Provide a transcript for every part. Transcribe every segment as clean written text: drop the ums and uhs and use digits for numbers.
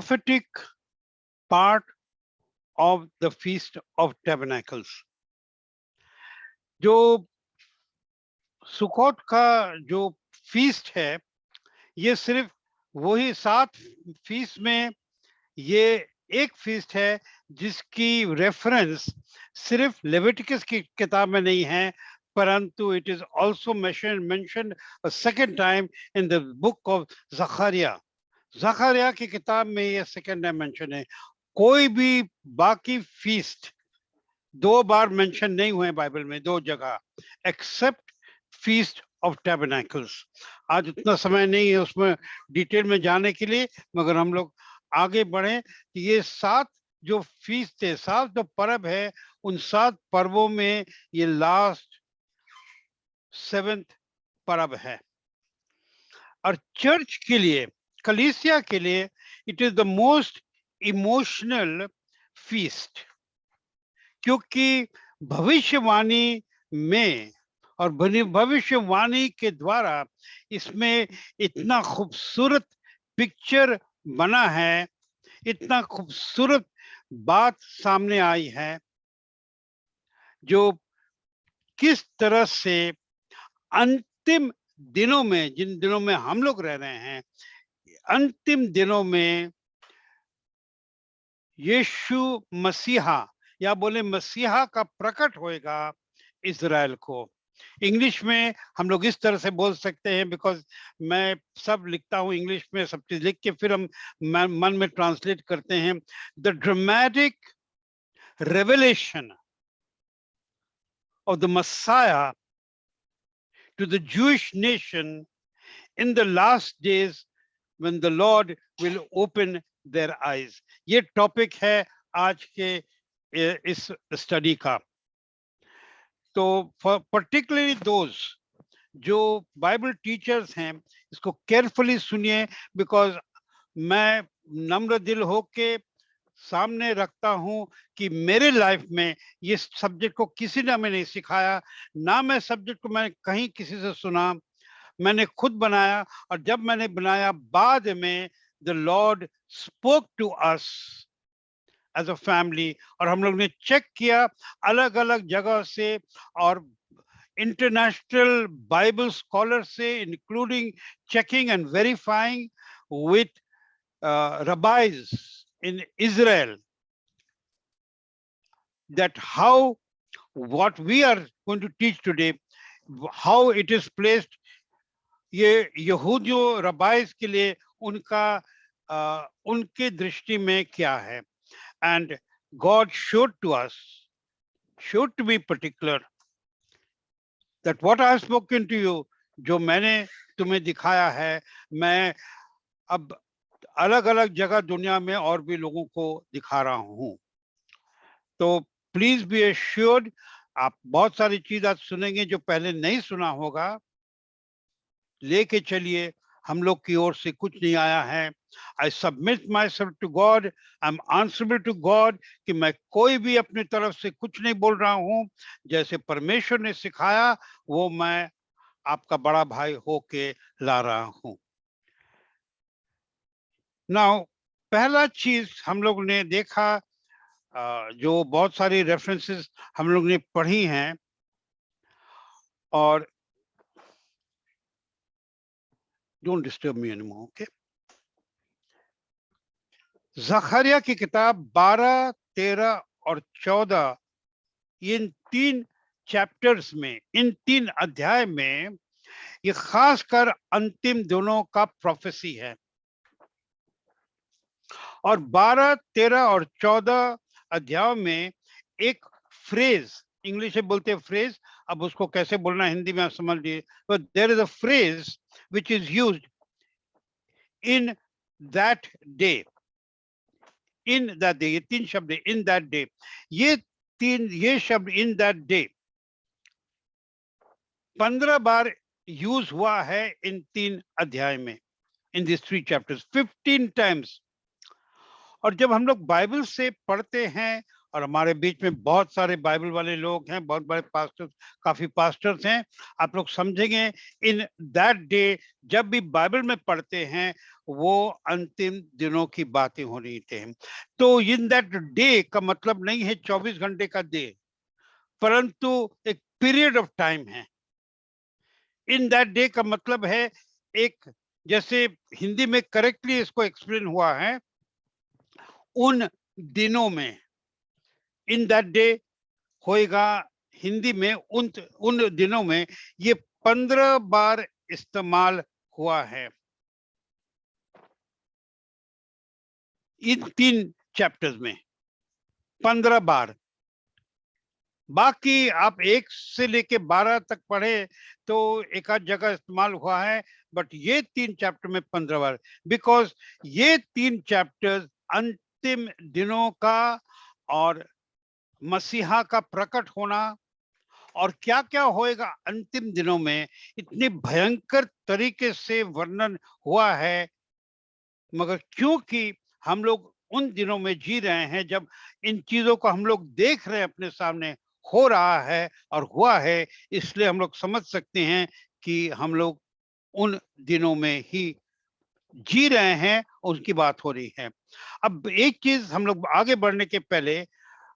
prophetic part of the Feast of Tabernacles. जो सुकोट का जो फीस्ट है, ये सिर्फ वही 7 फीस्ट में ये एक फीस्ट है जिसकी रेफरेंस सिर्फ लेविटिकस की किताब में नहीं है, परंतु it is also mentioned a second time in the book of Zakaria. Zakaria की किताब में ये सेकेंड टाइम मेंशन है। कोई भी बाकी फीस्ट 2 बार मेंशन नहीं हुए बाइबल में, 2 जगह, एक्सेप्ट फीस्ट ऑफ टैबरनेकल्स। आज उतना समय नहीं है उसमें डिटेल में जाने के लिए, मगर हम लोग आगे बढ़े। ये 7 जो फीस्ट थे, 7 जो पर्व है, उन 7 पर्वों में ये लास्ट 7th पर्व है। और चर्च के लिए, कलीसिया के लिए, it is the most emotional feast, क्योंकि भविष्यवाणी में और भविष्यवाणी के द्वारा इसमें इतना खूबसूरत पिक्चर बना है, इतना खूबसूरत बात सामने आई है, जो किस तरह से अंतिम दिनों में, जिन दिनों में हम लोग रह रहे हैं, अंतिम दिनों में यीशु मसीहा या बोले मसीहा का प्रकट होएगा इज़राइल को। इंग्लिश में हम लोग इस तरह से बोल सकते हैं, बिकॉज मैं सब लिखता हूँ इंग्लिश में, सब चीज लिख के फिर हम मन में ट्रांसलेट करते हैं। The dramatic revelation of the Messiah to the Jewish nation in the last days when the Lord will open their eyes. ये टॉपिक है आज के इस स्टडी का। तो पर्टिकुलरली दोज जो बाइबल टीचर्स हैं, इसको केयरफुली सुनिए, बिकॉज मैं नम्र दिल होके सामने रखता हूं कि मेरे लाइफ में ये सब्जेक्ट को किसी ने हमें नहीं सिखाया, ना मैं सब्जेक्ट को मैंने कहीं किसी से सुना, मैंने खुद बनाया। और जब मैंने बनाया, बाद में the Lord spoke to us as a family, और हम लोग ने चेक किया अलग अलग जगह से और international Bible scholars say, including checking and verifying with rabbis in Israel, that how what we are going to teach today, how it is placed, ये यहूदियों रबाइस के लिए उनका उनके दृष्टि में क्या है। And God showed to us, showed to be particular, that what I have spoken to you, जो मैंने तुम्हें दिखाया है, मैं अब अलग अलग जगह दुनिया में और भी लोगों को दिखा रहा हूं। तो प्लीज बी एश्योर्ड, आप बहुत सारी चीज आज सुनेंगे जो पहले नहीं सुना होगा। लेके चलिए, हम लोग की ओर से कुछ नहीं आया है। I submit myself to God, I am answerable to God, कि मैं कोई भी अपनी तरफ से कुछ नहीं बोल रहा हूं। जैसे परमेश्वर ने सिखाया, वो मैं आपका बड़ा भाई होके ला रहा हूं। नाउ पहला चीज हम लोग ने देखा, जो बहुत सारी रेफरेंसेस हम लोग ने पढ़ी हैं, और don't disturb me anymore, okay. Zakaria की किताब 12, 13 और 14, इन 3 चैप्टर्स में, इन 3 अध्याय में ये खासकर अंतिम दिनों का प्रोफेसी है। और 12, 13 और 14 अध्यायों में एक फ्रेज, इंग्लिश में बोलते हैं फ्रेज, अब उसको कैसे बोलना हिंदी में आप समझ लीजिए। But there is a phrase which is used in that day, in that day, ये 3 शब्द इन दैट डे, ये शब्द इन दैट डे 15 बार यूज हुआ है इन 3 अध्याय में, इन दिस 3 चैप्टर्स 15 टाइम्स। और जब हम लोग बाइबल से पढ़ते हैं, और हमारे बीच में बहुत सारे बाइबल वाले लोग हैं, बहुत बड़े पास्टर्स, काफी पास्टर्स हैं, आप लोग समझेंगे इन दैट डे जब भी बाइबल में पढ़ते हैं, वो अंतिम दिनों की बातें हो रही थी। तो इन दैट डे का मतलब नहीं है 24 घंटे का डे, परंतु एक पीरियड ऑफ टाइम है। इन दैट डे का मतलब है एक, जैसे हिंदी में करेक्टली इसको एक्सप्लेन हुआ है, उन दिनों में, इन दैट डे होएगा हिंदी में उन उन दिनों में, ये 15 बार इस्तेमाल हुआ है इन 3 चैप्टर्स में, 15 बार। बाकी आप 1 से लेके 12 तक पढ़े तो एक आध जगह इस्तेमाल हुआ है, बट ये 3 चैप्टर में 15 बार, बिकॉज ये 3 चैप्टर्स अंतिम दिनों का और मसीहा का प्रकट होना और क्या क्या होएगा अंतिम दिनों में, इतने भयंकर तरीके से वर्णन हुआ है। मगर क्योंकि हम लोग उन दिनों में जी रहे हैं जब इन चीजों को हम लोग देख रहे हैं, अपने सामने हो रहा है और हुआ है, इसलिए हम लोग समझ सकते हैं कि हम लोग उन दिनों में ही जी रहे हैं, उनकी बात हो रही है। अब एक चीज हम लोग आगे बढ़ने के पहले,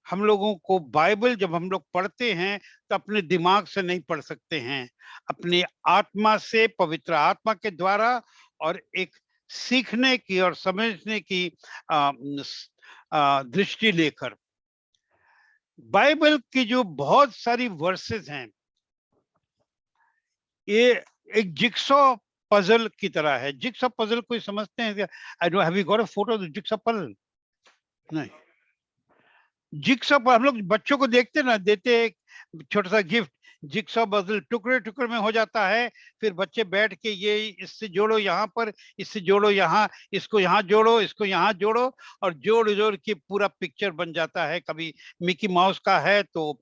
हम लोगों को बाइबल जब हम लोग पढ़ते हैं तो अपने दिमाग से नहीं पढ़ सकते हैं, अपनी आत्मा से, पवित्र आत्मा के द्वारा, और एक सीखने की और समझने की दृष्टि लेकर। बाइबल की जो बहुत सारी वर्सेस हैं, ये एक जिक्सॉ पजल की तरह है। जिक्सॉ पजल कोई समझते हैं? I don't, have you got a photo of jigsaw puzzle? नहीं। जिक्सॉ, हम लोग बच्चों को देखते ना, देते एक छोटा सा गिफ्ट, जिक्सॉ पजल टुकड़े टुकड़े में हो जाता है, फिर बच्चे बैठ के ये इससे जोड़ो यहाँ पर, इससे जोड़ो यहाँ, इसको यहाँ जोड़ो, इसको यहाँ जोड़ो, और जोड़ जोड़ के पूरा पिक्चर बन जाता है। कभी मिकी माउस का है तो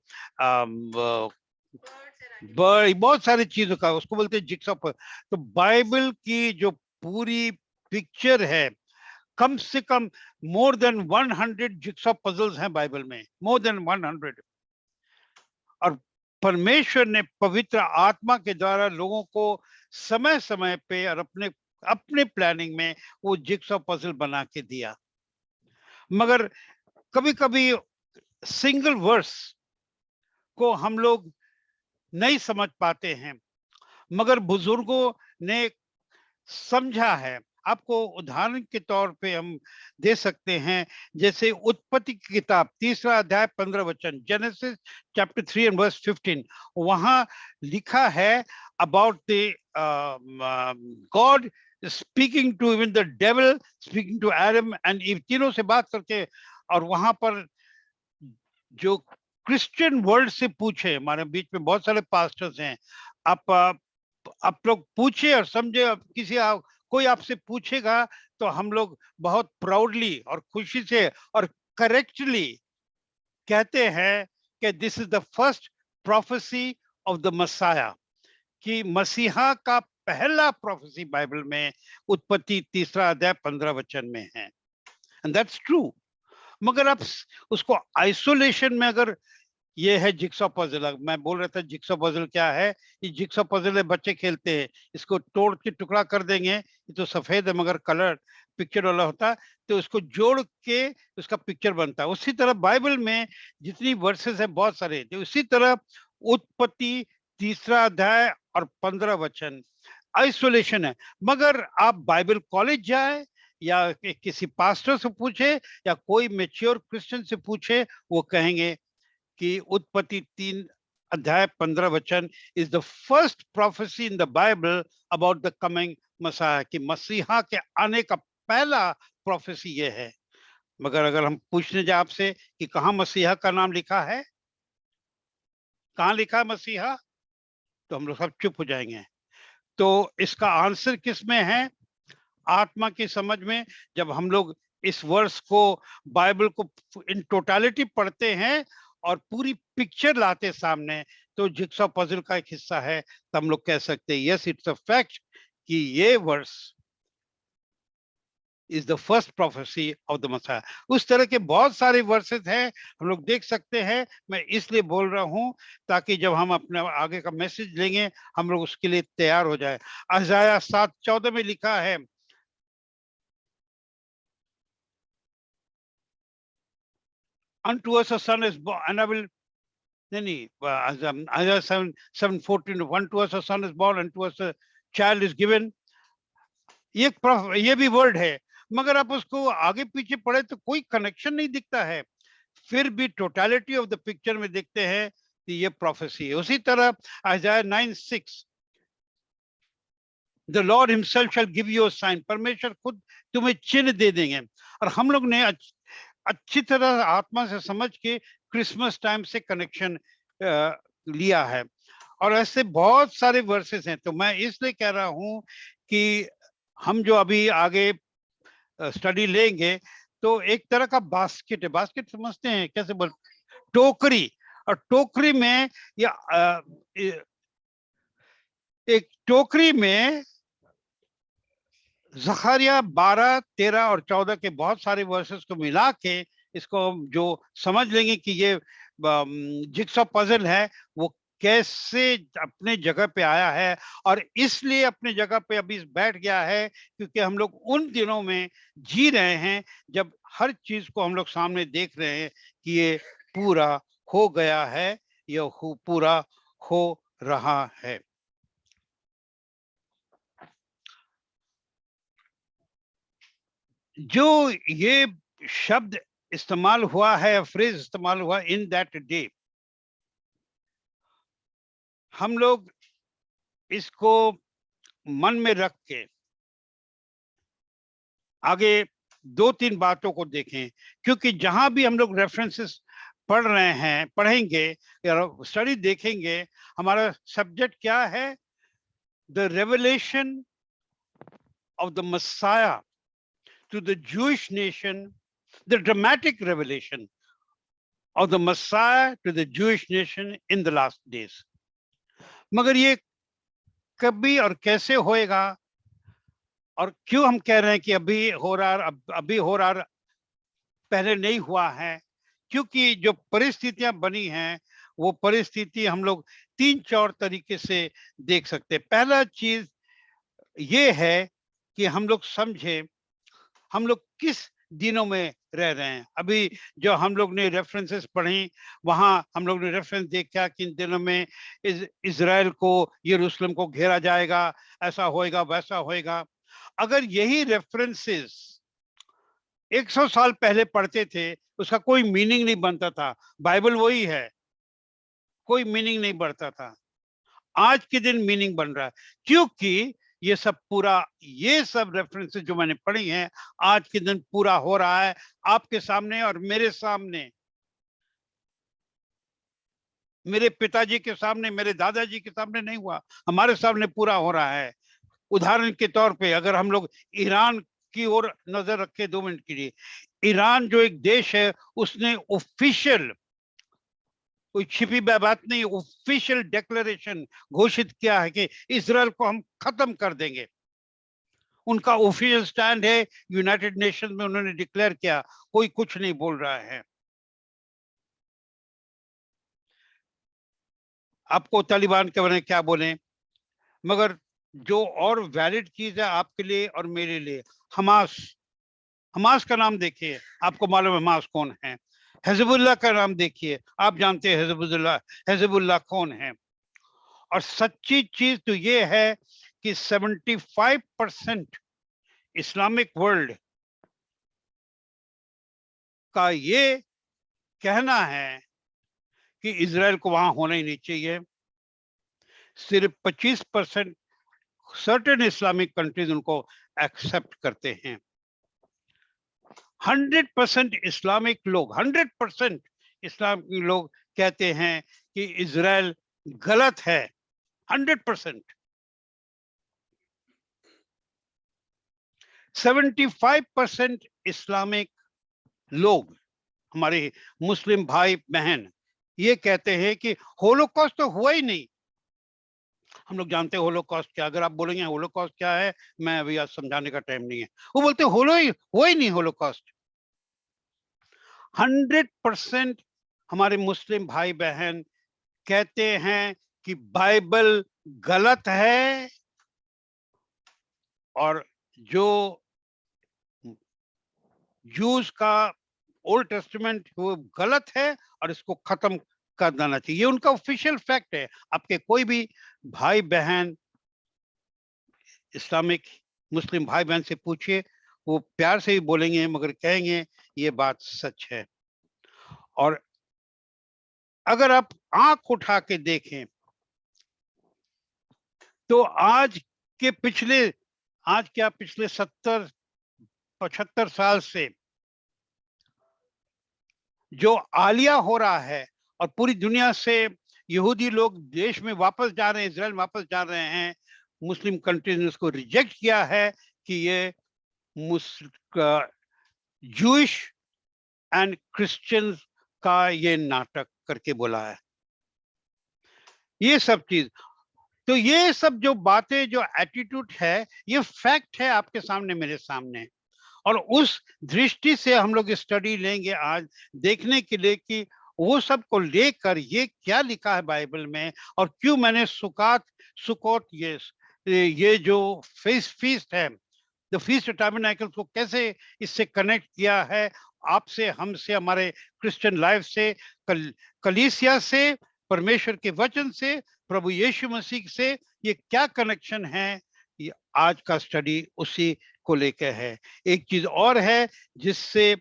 बहुत सारी चीजों का, उसको बोलते हैं जिक्सॉ। तो बाइबल की जो पूरी पिक्चर है, कम से कम मोर देन 100 जिक्सॉ पजल्स हैं बाइबल में, मोर देन 100। और परमेश्वर ने पवित्र आत्मा के द्वारा लोगों को समय समय पे और अपने अपने प्लानिंग में वो जिक्सॉ पजल बना के दिया। मगर कभी कभी सिंगल वर्स को हम लोग नहीं समझ पाते हैं, मगर बुजुर्गों ने समझा है। आपको उदाहरण के तौर पे हम दे सकते हैं, जैसे उत्पत्ति की किताब 3 अध्याय 15 वचन, जेनेसिस चैप्टर 3 एंड वर्स 15, वहां लिखा है about the God speaking to even the devil, speaking to Adam and Eve, तीनों से बात करके। और वहां पर जो क्रिश्चियन वर्ल्ड से पूछे, हमारे बीच में बहुत सारे पास्टर्स हैं, आप लोग पूछे और समझे। अब कोई आपसे पूछेगा तो हम लोग बहुत प्राउडली और खुशी से और करेक्टली कहते हैं कि this is the first prophecy of the Messiah, कि मसीहा का पहला प्रोफेसी बाइबल में उत्पत्ति 3 अध्याय 15 वचन में है। And that's true. मगर आप उसको आइसोलेशन में, अगर ये है जिक्सॉ पजल, मैं बोल रहा था जिक्सॉ पजल क्या है, ये जिक्सॉ पजल है, बच्चे खेलते हैं, इसको तोड़ के टुकड़ा कर देंगे, ये तो सफेद है मगर कलर पिक्चर वाला होता है, तो उसको जोड़ के उसका पिक्चर बनता है। उसी तरह बाइबल में जितनी वर्सेस है बहुत सारे, तो उसी तरह उत्पत्ति 3 अध्याय और 15 वचन आइसोलेशन है। मगर आप बाइबल कॉलेज जाए या किसी पास्टर से पूछे या कोई मेच्योर क्रिश्चियन से पूछे, वो कहेंगे कि उत्पत्ति 3 अध्याय 15 वचन is the first prophecy in the Bible about the coming मसीहा, कि मसीहा के आने का पहला प्रोफेसी ये है। मगर अगर हम पूछने जाए आपसे कि कहाँ मसीहा का नाम लिखा है, कहाँ लिखा है मसीहा, तो हम लोग सब चुप हो जाएंगे। तो इसका आंसर किस में है? आत्मा की समझ में। जब हम लोग इस वर्ष को, बाइबल को इन टोटालिटी पढ़ते हैं और पूरी पिक्चर लाते सामने, तो जिक्सॉ पजल का एक हिस्सा है, तो हम लोग कह सकते हैं यस, इट्स अ फैक्ट कि ये वर्ष is the first prophecy of the मसीहा। उस तरह के बहुत सारे वर्सेस हैं, हम लोग देख सकते हैं। मैं इसलिए बोल रहा हूं ताकि जब हम अपने आगे का मैसेज लेंगे हम लोग उसके लिए तैयार हो जाए। अयशाया 7:14 में लिखा है, unto us a son is born, and I will, नहीं, Isaiah 7:14, unto us a son is born, unto us a child is given. ये भी वर्ड है, मगर आप उसको आगे पीछे पढ़े तो कोई कनेक्शन नहीं दिखता है। फिर भी टोटलिटी ऑफ द पिक्चर में देखते हैं कि ये प्रोफेसी है। उसी तरह Isaiah 9:6, the Lord himself shall give you a sign, परमेश्वर खुद तुम्हें चिन्ह दे देंगे। और हम लोग ने अच्छी तरह आत्मा से समझ के क्रिसमस टाइम से कनेक्शन लिया है। और ऐसे बहुत सारे वर्सेस हैं, तो मैं इसलिए कह रहा हूं कि हम जो अभी आगे स्टडी लेंगे तो एक तरह का बास्केट है। बास्केट समझते हैं कैसे बोल, टोकरी, और टोकरी में या एक टोकरी में ज़करिया 12, 13 और 14 के बहुत सारे वर्सेस को मिला के इसको जो समझ लेंगे कि ये जिक्सॉ पजल है, वो कैसे अपने जगह पे आया है। और इसलिए अपने जगह पे अभी बैठ गया है क्योंकि हम लोग उन दिनों में जी रहे हैं जब हर चीज को हम लोग सामने देख रहे हैं कि ये पूरा हो गया है, ये पूरा हो रहा है। जो ये शब्द इस्तेमाल हुआ है, फ्रेज इस्तेमाल हुआ इन दैट डे, हम लोग इसको मन में रख के आगे 2-3 बातों को देखें, क्योंकि जहां भी हम लोग रेफरेंसेस पढ़ रहे हैं, पढ़ेंगे या स्टडी देखेंगे, हमारा सब्जेक्ट क्या है? The revelation of the Messiah to the Jewish nation, the dramatic revelation of the Messiah to the Jewish nation in the last days. मगर ये कभी और कैसे होएगा और क्यों हम कह रहे हैं कि अभी हो रहा, अभी हो रहा, पहले नहीं हुआ है? क्योंकि जो परिस्थितियां बनी हैं वो परिस्थिति हम लोग 3-4 तरीके से देख सकते हैं। पहला चीज ये है कि हम लोग समझे हम लोग किस दिनों में रह रहे हैं। अभी जो हम लोग ने रेफरेंसेस पढ़ी, वहां हम लोग ने रेफरेंस देखा कि इन दिनों में इजराइल को, यरूशलेम को घेरा जाएगा, ऐसा होएगा, वैसा होएगा। अगर यही रेफरेंसेस 100 साल पहले पढ़ते थे, उसका कोई मीनिंग नहीं बनता था। बाइबल वही है, कोई मीनिंग नहीं बढ़ता था। आज के दिन मीनिंग बन रहा है क्योंकि ये सब पूरा, ये सब रेफरेंसेस जो मैंने पढ़ी हैं, आज के दिन पूरा हो रहा है आपके सामने और मेरे सामने, मेरे पिताजी के सामने, मेरे दादाजी के सामने नहीं हुआ, हमारे सामने पूरा हो रहा है। उदाहरण के तौर पे अगर हम लोग ईरान की ओर नजर रखें 2 मिनट के लिए, ईरान जो एक देश है, उसने ऑफिशियल, कोई छिपी बात नहीं, ऑफिशियल डिक्लेरेशन घोषित किया है कि इजराइल को हम खत्म कर देंगे। उनका ऑफिशियल स्टैंड है, यूनाइटेड नेशन में उन्होंने डिक्लेयर किया, कोई कुछ नहीं बोल रहा है। आपको तालिबान के बारे में क्या बोले, मगर जो और वैलिड चीज है आपके लिए और मेरे लिए, हमास, हमास का नाम देखिए, आपको मालूम है हमास कौन है। हिजबुल्लाह का नाम देखिए, आप जानते हैं हिजबुल्लाह, हिजबुल्लाह कौन है। और सच्ची चीज तो ये है कि 75% इस्लामिक वर्ल्ड का ये कहना है कि इजराइल को वहां होना ही नहीं चाहिए। सिर्फ 25% सर्टेन इस्लामिक कंट्रीज उनको एक्सेप्ट करते हैं। 100% इस्लामिक लोग, 100% इस्लामिक लोग कहते हैं कि इजराइल गलत है। 100%। 75% इस्लामिक लोग, हमारे मुस्लिम भाई बहन, ये कहते हैं कि होलोकॉस्ट तो हुआ ही नहीं। हम लोग जानते हैं होलोकॉस्ट क्या, अगर आप बोलेंगे होलोकॉस्ट क्या है, मैं अभी आज समझाने का टाइम नहीं है। वो बोलते हुआ ही नहीं होलोकॉस्ट। 100% हमारे मुस्लिम भाई बहन कहते हैं कि बाइबल गलत है और जो जूस का ओल्ड टेस्टामेंट वो गलत है और इसको खत्म कर देना चाहिए। ये उनका ऑफिशियल फैक्ट है। आपके कोई भी भाई बहन इस्लामिक मुस्लिम भाई बहन से पूछिए, वो प्यार से ही बोलेंगे मगर कहेंगे ये बात सच है। और अगर आप आंख उठा के देखें तो आज पिछले 70-75 साल से जो आलिया हो रहा है और पूरी दुनिया से यहूदी लोग देश में वापस जा रहे हैं, इजराइल वापस जा रहे हैं, मुस्लिम कंट्रीज ने उसको रिजेक्ट किया है कि ये जूइश एंड क्रिश्चियंस का ये नाटक करके बोला है। ये सब चीज, तो ये सब जो बातें, जो एटीट्यूड है, ये फैक्ट है आपके सामने, मेरे सामने। और उस दृष्टि से हम लोग स्टडी लेंगे आज, देखने के लिए कि वो सब को लेकर ये क्या लिखा है बाइबल में, और क्यों मैंने सुकोत ये जो फीस्ट है, द फीस्ट ऑफ टैबरनेकल्स को कैसे इससे कनेक्ट किया है आपसे, हमसे, हमारे क्रिश्चियन लाइफ से, कलीसिया से, परमेश्वर के वचन से, प्रभु यीशु मसीह से, ये क्या कनेक्शन है। ये आज का स्टडी उसी को लेकर है। एक चीज और है जिससे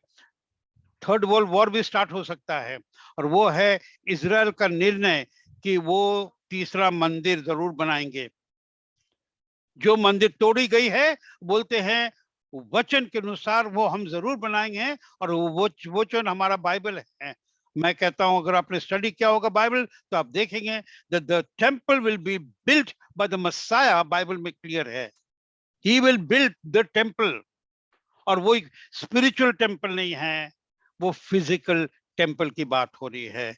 थर्ड वर्ल्ड वॉर भी स्टार्ट हो सकता है, और वो है इजराइल का निर्णय कि वो तीसरा मंदिर जरूर बनाएंगे। जो मंदिर तोड़ी गई है, बोलते हैं वचन के अनुसार वो हम जरूर बनाएंगे, और वो वचन हमारा बाइबल है। मैं कहता हूं अगर आपने स्टडी किया होगा बाइबल तो आप देखेंगे the temple will be built by the Messiah, Bible में क्लियर है, he will build the temple. और वो एक स्पिरिचुअल टेम्पल नहीं है, वो फिजिकल टेम्पल की बात हो रही है।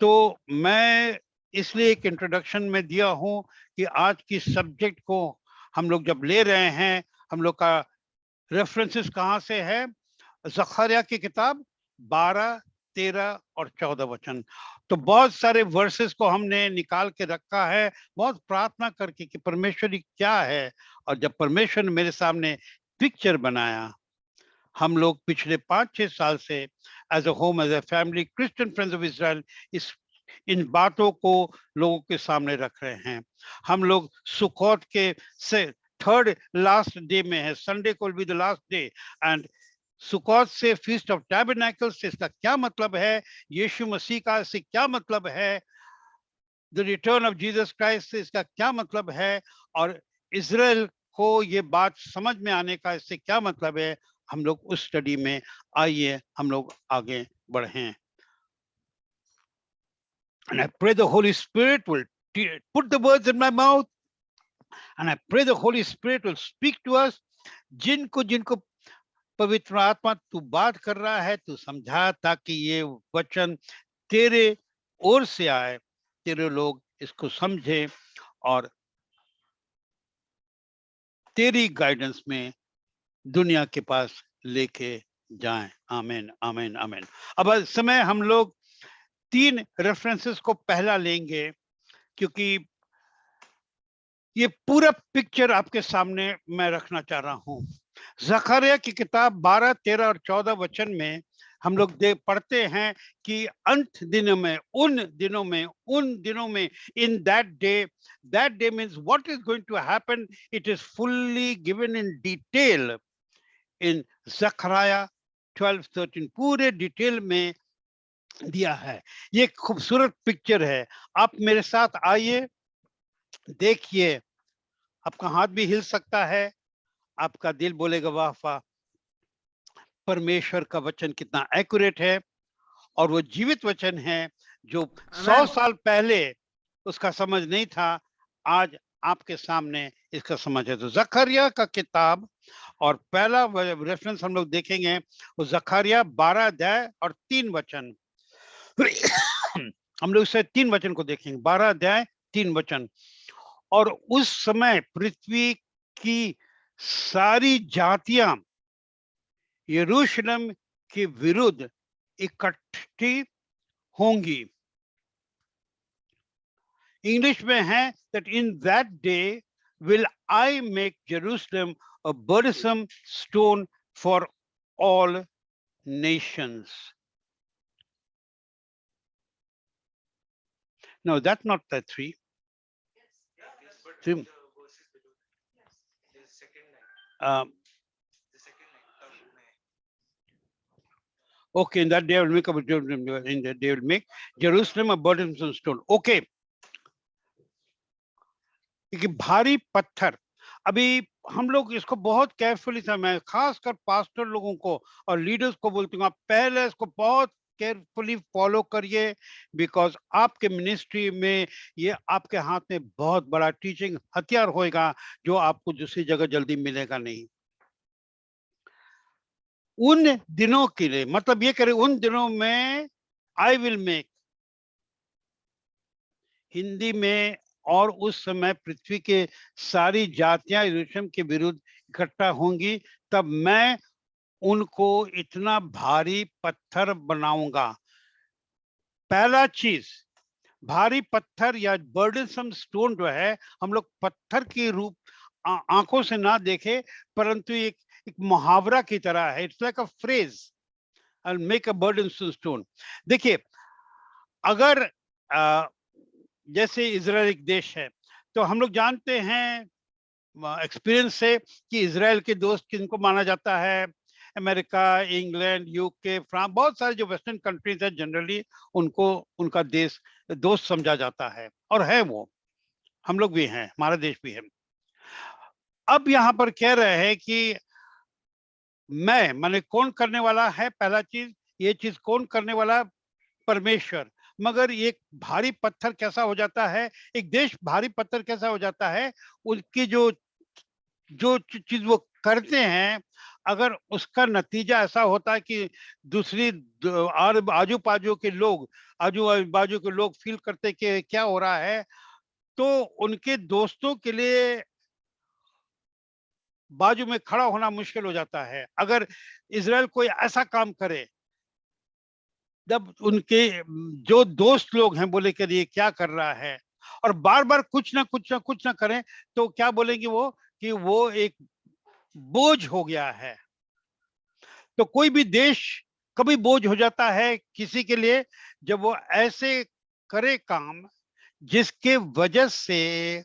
तो मैं इसलिए एक इंट्रोडक्शन में दिया हूं कि आज की सब्जेक्ट को हम लोग जब ले रहे हैं, हम लोग का रेफरेंसेस कहाँ से है? ज़करिया की किताब 12, 13 और 14 वचन। तो बहुत सारे वर्सेस को हमने निकाल के रखा है, बहुत प्रार्थना करके कि परमेश्वर क्या है। और जब परमेश्वर ने मेरे सामने पिक्चर बनाया, हम लोग पिछले 5-6 साल से as a home, as a family, Christian friends of Israel, इन बातों को लोगों के सामने रख रहे हैं। हम लोग सुकोत के से थर्ड लास्ट डे में है, संडे को be the last day, and Succoth से फीस्ट ऑफ टैबरनेकल्स से इसका क्या मतलब है, यीशु मसीह का से क्या मतलब है, the return of Jesus Christ से इसका क्या मतलब है, और इजराइल को ये बात समझ में आने का इससे क्या मतलब है। हम लोग उस स्टडी में, आइए हम लोग आगे बढ़ें। And I pray the Holy Spirit will put the words in my mouth, and I pray the Holy Spirit will speak to us. जिनको जिनको पवित्र आत्मा तू बात कर रहा है, तू समझा, ताकि ये वचन तेरे ओर से आए, तेरे लोग इसको समझे और तेरी गाइडेंस में दुनिया के पास लेके जाएं। आमीन, आमीन, आमीन। अब इस समय हम लोग 3 रेफरेंसेस को पहला लेंगे, क्योंकि ये पूरा पिक्चर आपके सामने मैं रखना चाह रहा हूं। ज़करिया की किताब 12, 13 और 14 वचन में हम लोग पढ़ते हैं कि अंत दिनों में, उन दिनों में, in that day means what is going to happen, it is fully given in detail in ज़करिया 12:13, पूरे डिटेल में दिया है। ये खूबसूरत पिक्चर है। आप मेरे साथ आइए, देखिए। आपका हाथ भी हिल सकता है, आपका दिल बोलेगा वाह वाह, परमेश्वर का वचन कितना एक्यूरेट है, और वो जीवित वचन है जो 100 साल पहले उसका समझ नहीं था, आज आपके सामने इसका समझ है। तो ज़करिया का किताब, और पहला रेफरेंस हम लोग देखेंगे वो ज़करिया 12 अध्याय और 3 वचन। हम लोग इससे 3 वचन को देखेंगे, 12 अध्याय 3 वचन। और उस समय पृथ्वी की सारी जातियां यरूशलेम के विरुद्ध इकट्ठी होंगी। इंग्लिश में है that in that day will I make Jerusalem a burdensome stone for all nations. No, that's not the three. Three. Um, okay, in that they will make they will make Jerusalem a burdensome stone. Okay. कि भारी पत्थर, अभी हम लोग इसको बहुत carefully समझ, खासकर पास्टर लोगों को और लीडर्स को बोलती हूँ, आप पहले इसको बहुत केयरफुली फॉलो करिए, बिकॉज आपके मिनिस्ट्री में ये आपके हाथ में बहुत बड़ा टीचिंग हथियार होएगा जो आपको दूसरी जगह जल्दी मिलेगा नहीं। उन दिनों के लिए, मतलब ये करें, उन दिनों में आई विल मेक, हिंदी में, और उस समय पृथ्वी के सारी जातियां यरूशलेम के विरुद्ध इकट्ठा होंगी, तब मैं उनको इतना भारी पत्थर बनाऊंगा। पहला चीज, भारी पत्थर या बर्डनसम स्टोन जो है, हम लोग पत्थर के रूप आंखों से ना देखे, परंतु एक मुहावरा की तरह है। It's like a phrase, I will make a burdensome stone. देखिए, अगर जैसे इजराइल एक देश है, तो हम लोग जानते हैं एक्सपीरियंस से कि इजराइल के दोस्त किनको माना जाता है, अमेरिका, इंग्लैंड, यूके, फ्रांस, बहुत सारे जो वेस्टर्न कंट्रीज है, जनरली उनको उनका देश दोस्त समझा जाता है, और है वो, हम लोग भी हैं, हमारा देश भी है। अब यहाँ पर कह रहे हैं कि मैं माने कौन करने वाला है, पहला चीज, ये चीज कौन करने वाला, परमेश्वर। मगर एक भारी पत्थर कैसा हो जाता है, एक देश भारी पत्थर कैसा हो जाता है, उनकी जो जो चीज वो करते हैं, अगर उसका नतीजा ऐसा होता है कि दूसरी आजू बाजू के लोग, आजू बाजू के लोग फील करते कि क्या हो रहा है, तो उनके दोस्तों के लिए बाजू में खड़ा होना मुश्किल हो जाता है। अगर इजराइल कोई ऐसा काम करे, जब उनके जो दोस्त लोग हैं बोले कि ये क्या कर रहा है, और बार बार कुछ ना कुछ ना कुछ ना करें, तो क्या बोलेंगे वो, कि वो एक बोझ हो गया है। तो कोई भी देश कभी बोझ हो जाता है किसी के लिए, जब वो ऐसे करे काम जिसके वजह से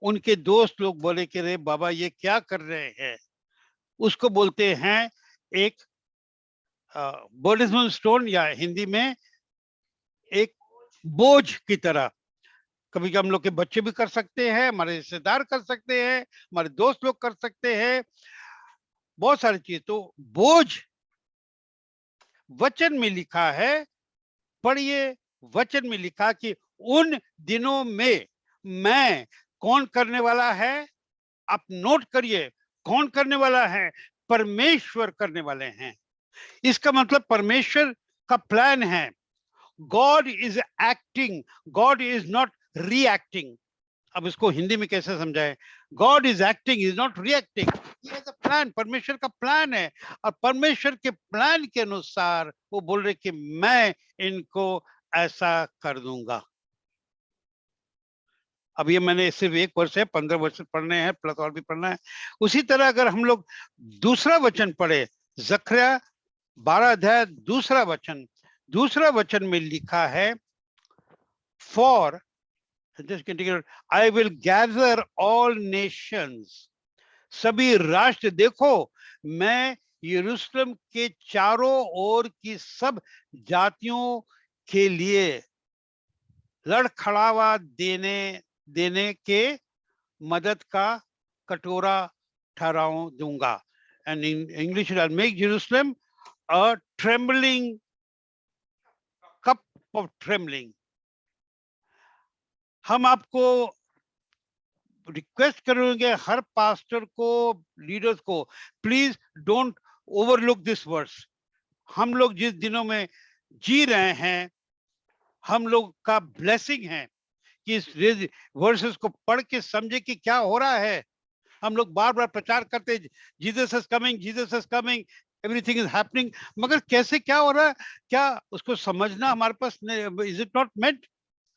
उनके दोस्त लोग बोले कि रे बाबा ये क्या कर रहे हैं, उसको बोलते हैं एक बर्डनसम स्टोन, या हिंदी में एक बोझ की तरह। कभी हम लोग के बच्चे भी कर सकते हैं, हमारे रिश्तेदार कर सकते हैं, हमारे दोस्त लोग कर सकते हैं, बहुत सारी चीज। तो बोझ वचन में लिखा है, पढ़िए, वचन में लिखा कि उन दिनों में मैं, कौन करने वाला है, आप नोट करिए, कौन करने वाला है, परमेश्वर करने वाले हैं। इसका मतलब परमेश्वर का प्लान है। God is acting, God is not reacting. अब इसको हिंदी में कैसे समझाएं, God is acting, is not reacting. Plan, परमेश्वर का प्लान है, और परमेश्वर के प्लान के अनुसार वो बोल रहे कि मैं इनको ऐसा कर दूंगा। अब ये मैंने सिर्फ एक वर्ष है, 15 वर्ष पढ़ने हैं, प्लस और भी पढ़ना है। उसी तरह अगर हम लोग दूसरा वचन पढ़े, जकरिया 12 अध्याय दूसरा वचन में लिखा है, for I will gather all Nations, सभी राष्ट्र, देखो मैं यरूशलेम के चारों ओर की सब जातियों के लिए लड़खड़ावा देने के मदद का कटोरा ठहराव दूंगा। And in English, I make Jerusalem a trembling cup of trembling. हम आपको रिक्वेस्ट करेंगे, हर पास्टर को, लीडर्स को, please don't overlook this verse. हम लोग जिस दिनों में जी रहे हैं, हम लोग का ब्लेसिंग है कि इस वर्सेस को पढ़ के समझे कि क्या हो रहा है। हम लोग बार बार प्रचार करते, Jesus is coming, Jesus is coming, everything is happening, मगर कैसे क्या हो रहा है, क्या उसको समझना हमारे पास, इज इट नॉट मेंट।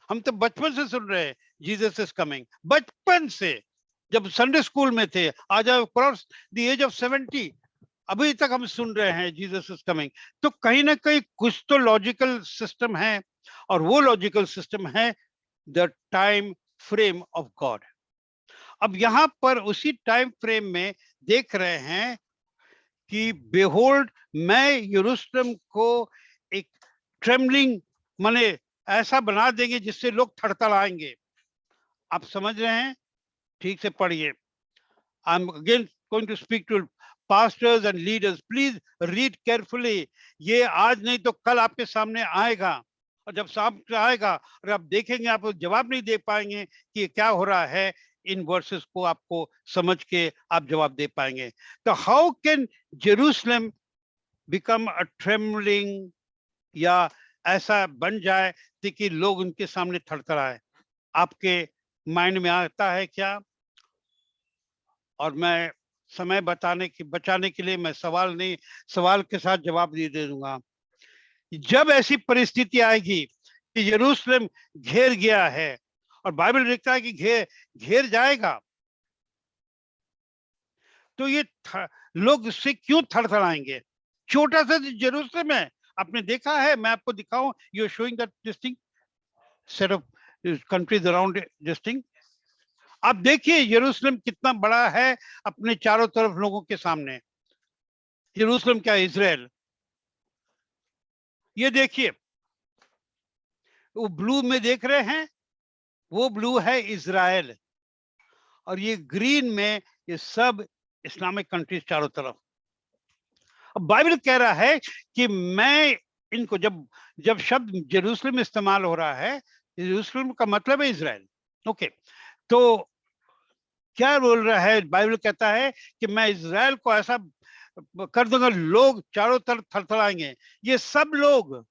हम तो बचपन से सुन रहे हैं जीसस इज कमिंग, बचपन से, जब संडे स्कूल में थे, आज क्रॉस द एज ऑफ 70, अभी तक हम सुन रहे हैं जीसस इज कमिंग, तो कहीं ना कहीं कुछ तो लॉजिकल सिस्टम है, और वो लॉजिकल सिस्टम है the time frame of God. अब यहां पर उसी टाइम फ्रेम में देख रहे हैं कि बेहोल्ड मैं यरूशलेम को एक ट्रेमलिंग माने ऐसा बना देंगे जिससे लोग थड़थड़ाएंगे। आप समझ रहे हैं? ठीक से पढ़िए। I am again going to speak to pastors and leaders, please read carefully. ये आज नहीं तो कल आपके सामने आएगा, और जब सामने आएगा और आप देखेंगे, आप जवाब नहीं दे पाएंगे कि ये क्या हो रहा है। इन वर्सेस को आपको समझ के आप जवाब दे पाएंगे। तो how can Jerusalem become a trembling, या ऐसा बन जाए कि लोग उनके सामने थरथराए? आपके माइंड में आता है क्या? और मैं समय बचाने के लिए मैं सवाल के साथ जवाब दे दूंगा। जब ऐसी परिस्थिति आएगी कि यरूशलेम घेर गया है, और बाइबल लिखता है कि घेर जाएगा, तो ये लोग इससे क्यों थरथराएंगे? छोटा सा यरूशलेम है, आपने देखा है, मैं आपको दिखाऊं, you are showing that this thing, set of countries around this thing. आप देखिए यरूशलेम कितना बड़ा है अपने चारों तरफ लोगों के सामने। यरूशलेम क्या, इजराइल? ये देखिए, वो ब्लू में देख रहे हैं, वो ब्लू है इजराइल, और ये ग्रीन में ये सब इस्लामिक कंट्रीज चारों तरफ। अब बाइबल कह रहा है कि मैं इनको, जब जब शब्द जेरूसलम इस्तेमाल हो रहा है, जेरूसलम का मतलब है इजराइल। ओके, तो क्या बोल रहा है? बाइबल कहता है कि मैं इजराइल को ऐसा कर दूंगा, लोग चारों तरफ थरथराएंगे। ये सब लोग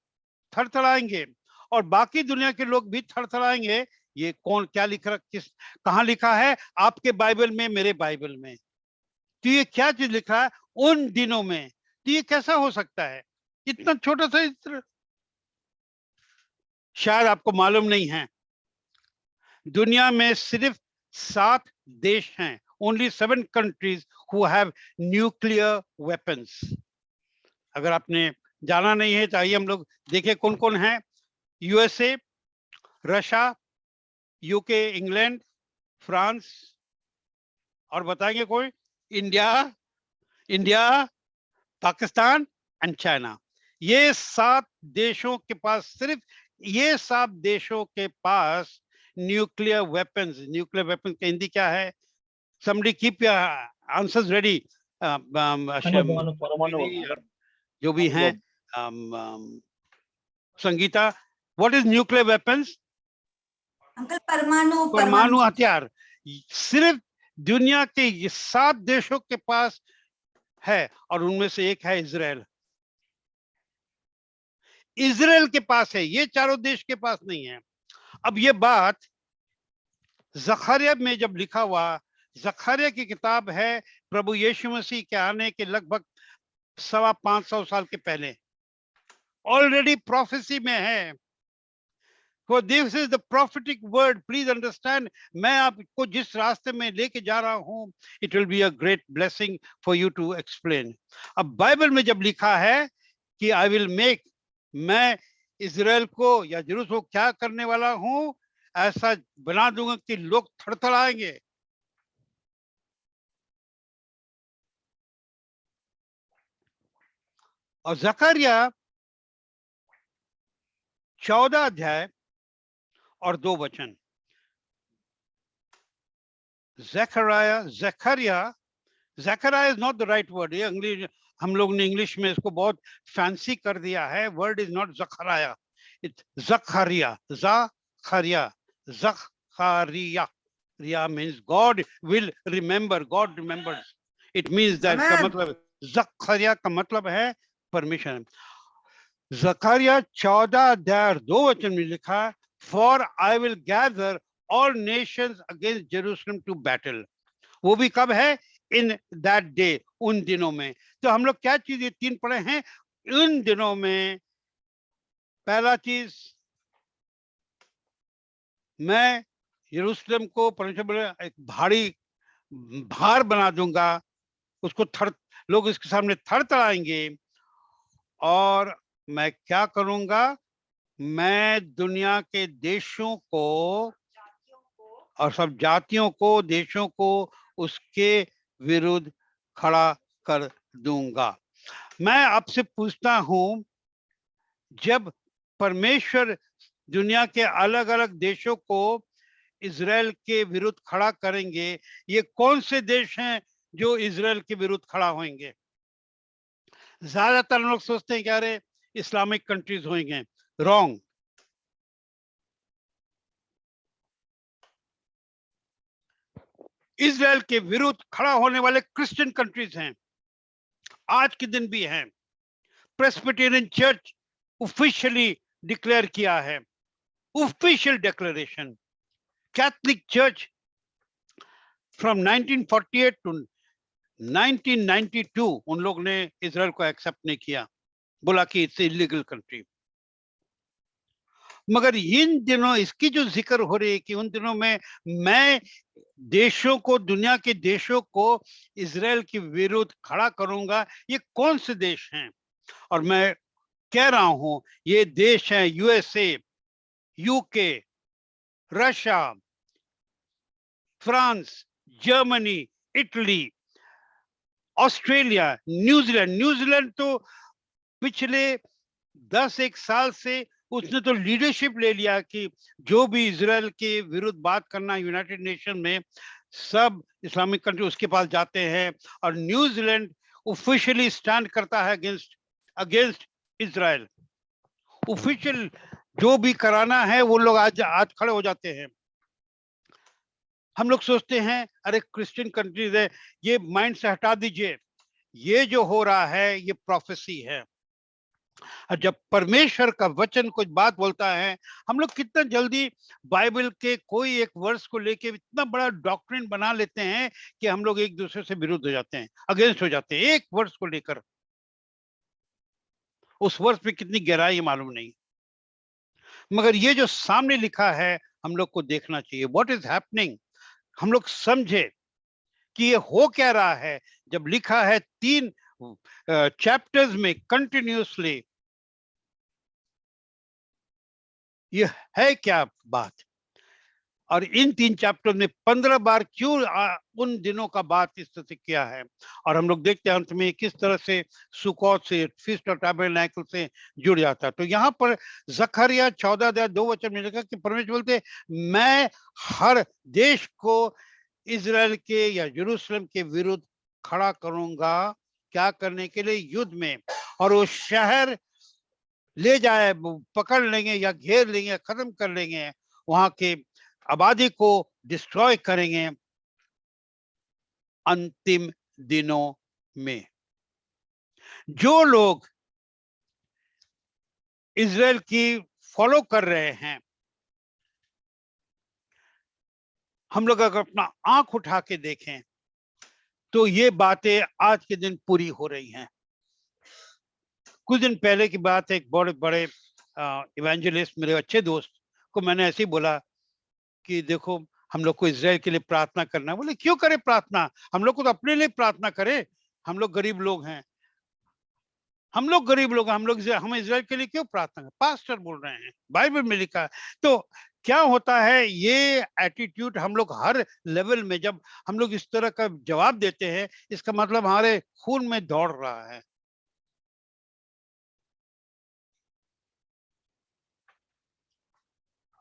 थरथराएंगे, और बाकी दुनिया के लोग भी थरथराएंगे। ये कौन, क्या लिख रहा, किस, कहां लिखा है? आपके बाइबल में, मेरे बाइबल में। तो ये क्या चीज लिखा है? उन दिनों में। तो ये कैसा हो सकता है? इतना छोटा सा इत्र, शायद आपको मालूम नहीं है, दुनिया में सिर्फ 7 देश हैं, only 7 countries who have nuclear weapons. अगर आपने जाना नहीं है तो आइए हम लोग देखें कौन कौन है। USA, Russia, UK, England, France, और बताएंगे कोई? India, India, Pakistan and China. ये 7 देशों के पास, सिर्फ ये 7 देशों के पास न्यूक्लियर वेपन्स। न्यूक्लियर वेपन्स का हिंदी क्या है? somebody keep your answers ready। परमाणु परमाणु जो भी हैं, Sangeeta, what is nuclear weapons? Uncle परमाणु परमाणु हथियार। सिर्फ दुनिया के ये 7 देशों के पास है, और उनमें से एक है इजराइल। इजराइल के पास है, ये चारों देश के पास नहीं है। अब ये बात जखरिया में जब लिखा हुआ, जखरिया की किताब है प्रभु यीशु मसीह के आने के लगभग 525 साल के पहले, ऑलरेडी प्रोफेसी में है। For this is the prophetic word, please understand। मैं आपको जिस रास्ते में लेके जा रहा हूं, it will be a great blessing for you to explain। अब बाइबल में जब लिखा है कि I will make, मैं इजराइल को या यरूशलेम को क्या करने वाला हूं, ऐसा बना दूंगा कि लोग थरथराएंगे। और जकरिया 14 अध्याय और 2 वचन। Zechariah is not the right word. ये अंग्रेजी, हम लोग ने इंग्लिश में इसको बहुत फैंसी कर दिया है। Word is not Zakharaya, it's Zakhariya. Zakhariya, Zakhariya, रिया means God will remember, God remembers. It means that, का मतलब, जखरिया का मतलब है परमिशन। जकरिया 14 अध्याय 2 वचन में लिखा, for I will gather all nations against Jerusalem to battle. वो भी कब है? इन दैट डे, उन दिनों में। तो हम लोग क्या चीज, ये 3 पढ़े हैं, उन दिनों में। पहला चीज, मैं यरूशलेम को, परमेश्वर एक भारी भार बना दूंगा, उसको लोग इसके सामने थरथराएंगे। और मैं क्या करूंगा, मैं दुनिया के देशों को और सब जातियों को, देशों को उसके विरुद्ध खड़ा कर दूंगा। मैं आपसे पूछता हूं, जब परमेश्वर दुनिया के अलग अलग देशों को इजराइल के विरुद्ध खड़ा करेंगे, ये कौन से देश हैं जो इजराइल के विरुद्ध खड़ा होंगे? ज्यादातर लोग सोचते हैं कि अरे इस्लामिक कंट्रीज होंगे। रॉन्ग। इजराइल के विरुद्ध खड़ा होने वाले क्रिश्चियन कंट्रीज हैं, आज के दिन भी हैं। प्रेस्बिटेरियन चर्च ऑफिशियली डिक्लेयर किया है, official declaration. Catholic church from 1948 to 1992 उन लोग ने इजराइल को एक्सेप्ट नहीं किया, बोला कि इट्स इलीगल कंट्री। मगर इन दिनों इसकी जो जिक्र हो रही है कि उन दिनों में मैं देशों को, दुनिया के देशों को इजराइल के विरुद्ध खड़ा करूंगा, ये कौन से देश हैं? और मैं कह रहा हूं ये देश हैं USA, UK, Russia, France, Germany, Italy, Australia, New Zealand. New Zealand तो पिछले 10-1 साल से उसने तो लीडरशिप ले लिया कि जो भी इजराइल के विरुद्ध बात करना यूनाइटेड नेशन में, सब इस्लामिक कंट्री उसके पास जाते हैं और न्यूजीलैंड ऑफिशियली स्टैंड करता है अगेंस्ट इजराइल। ऑफिशियल जो भी कराना है वो लोग आज खड़े हो जाते हैं। हम लोग सोचते हैं अरे क्रिश्चियन कंट्रीज है, ये माइंड से हटा दीजिए, ये जो हो रहा है ये प्रोफेसी है। और जब परमेश्वर का वचन कुछ बात बोलता है, हम लोग कितना जल्दी बाइबल के कोई एक वर्स को लेके इतना बड़ा डॉक्ट्रिन बना लेते हैं कि हम लोग एक दूसरे से विरुद्ध हो जाते हैं, अगेंस्ट हो जाते हैं एक वर्स को लेकर। उस वर्स में कितनी गहराई मालूम नहीं, मगर ये जो सामने लिखा है हम लोग को देखना चाहिए। व्हाट इज हैपनिंग, हम लोग समझे कि ये हो क्या रहा है। जब लिखा है 3 चैप्टर्स में कंटिन्यूसली, ये है क्या बात? और इन 3 चैप्टर में 15 बार क्यों उन दिनों का बात इस तरह से किया है? और हम लोग देखते हैं अंत में किस तरह से सुकोत से, फीस्ट ऑफ टैबरनेकल से जुड़ जाता है। तो यहाँ पर जकरिया 14:2 में लिखा कि परमेश्वर बोलते मैं हर देश को इजराइल के या यरूशलेम के विरुद्ध खड़ा करूंगा। क्या करने के लिए? युद्ध में। और वो शहर ले जाए, पकड़ लेंगे या घेर लेंगे, खत्म कर लेंगे, वहां के आबादी को डिस्ट्रॉय करेंगे अंतिम दिनों में। जो लोग इजराइल की फॉलो कर रहे हैं, हम लोग अगर अपना आंख उठा के देखें तो ये बातें आज के दिन पूरी हो रही हैं। कुछ दिन पहले की बात है, एक बड़े इवेंजलिस्ट, मेरे अच्छे दोस्त को मैंने ऐसे ही बोला कि देखो हम लोग को इजराइल के लिए प्रार्थना करना। बोले क्यों करें प्रार्थना, हम लोग को तो अपने लिए प्रार्थना करें, हम लोग गरीब लोग हैं, हम लोग हम इजराइल के लिए क्यों प्रार्थना करें? पास्टर बोल रहे हैं, बाइबल में लिखा है। तो क्या होता है, ये एटीट्यूड हम लोग हर लेवल में जब हम लोग इस तरह का जवाब देते हैं, इसका मतलब हमारे खून में दौड़ रहा है।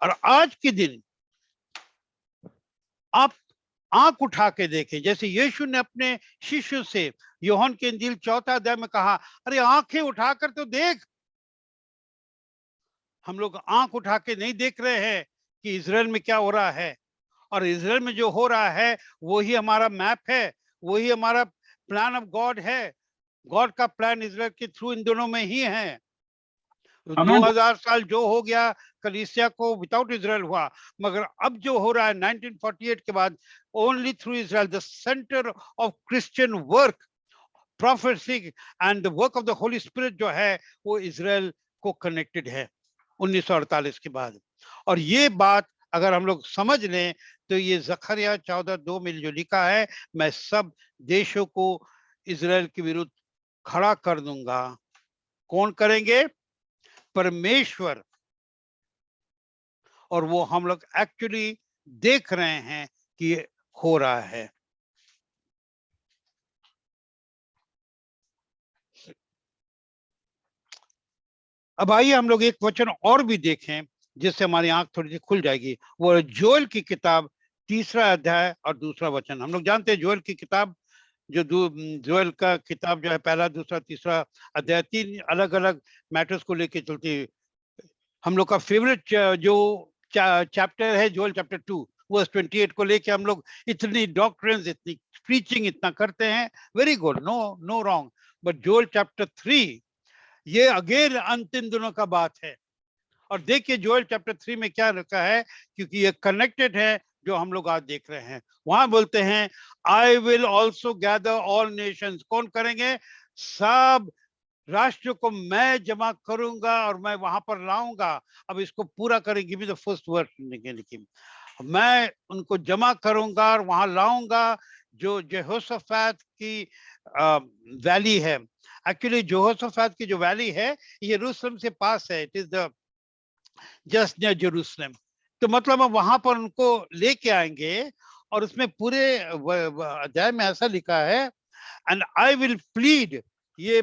और आज के दिन आप आंख उठा के देखें, जैसे यीशु ने अपने शिष्य से यूहन्ना के इंजील 4 अध्याय में कहा, अरे आंखें उठाकर तो देख। हम लोग आंख उठा के नहीं देख रहे हैं कि इजराइल में क्या हो रहा है। और इजराइल में जो हो रहा है वही हमारा मैप है, वही हमारा प्लान ऑफ गॉड है। गॉड का प्लान इजराइल के थ्रू इन दोनों में ही है। 2000 साल जो हो गया कलीसिया को विदाउट इजराइल हुआ, मगर अब जो हो रहा है 1948 के बाद, only through Israel, the centre of Christian work, prophecy and the work of the Holi spirit जो है वो इजराइल को कनेक्टेड है 1948 के बाद। और ये बात अगर हम लोग समझ लें तो ये जकरिया 14:2 में जो लिखा है, मैं सब देशों को इजराइल के विरुद्ध खड़ा कर दूंगा। कौन करेंगे? परमेश्वर। और वो हम लोग एक्चुअली देख रहे हैं कि ये हो रहा है। अब आइए हम लोग एक वचन और भी देखें जिससे हमारी आंख थोड़ी सी खुल जाएगी। वो जोएल की किताब 3 अध्याय और 2 वचन। हम लोग जानते हैं जोएल की किताब, जो जोएल का किताब जो है, 1, 2, 3 अध्याय 3 अलग अलग मैटर्स को लेके चलती है। हम लोग का फेवरेट जो चैप्टर है जोएल चैप्टर 2 वर्स 28 को लेके हम लोग इतनी डॉक्ट्रिन्स, इतनी प्रीचिंग इतना करते हैं। Very good, no wrong. But Joel chapter 3 ये अगेन अंतिम दिनों का बात है। और देखिए जोएल चैप्टर 3 में क्या लिखा है, क्योंकि ये कनेक्टेड है जो हम लोग आज देख रहे हैं। वहां बोलते हैं I will also gather all Nations. कौन करेंगे? सब राष्ट्र को मैं जमा करूंगा और मैं वहां पर लाऊंगा। अब इसको पूरा करेंगे भी, द फर्स्ट वर्ड लिखी, मैं उनको जमा करूंगा और वहां लाऊंगा। जो यहोशाफात की वैली है, एक्चुअली यहोशाफात की जो वैली है यरूशलेम से पास है, it is the just near Jerusalem. तो मतलब हम वहां पर उनको लेके आएंगे। और उसमें पूरे अध्याय में ऐसा लिखा है, एंड आई विल प्लीड। ये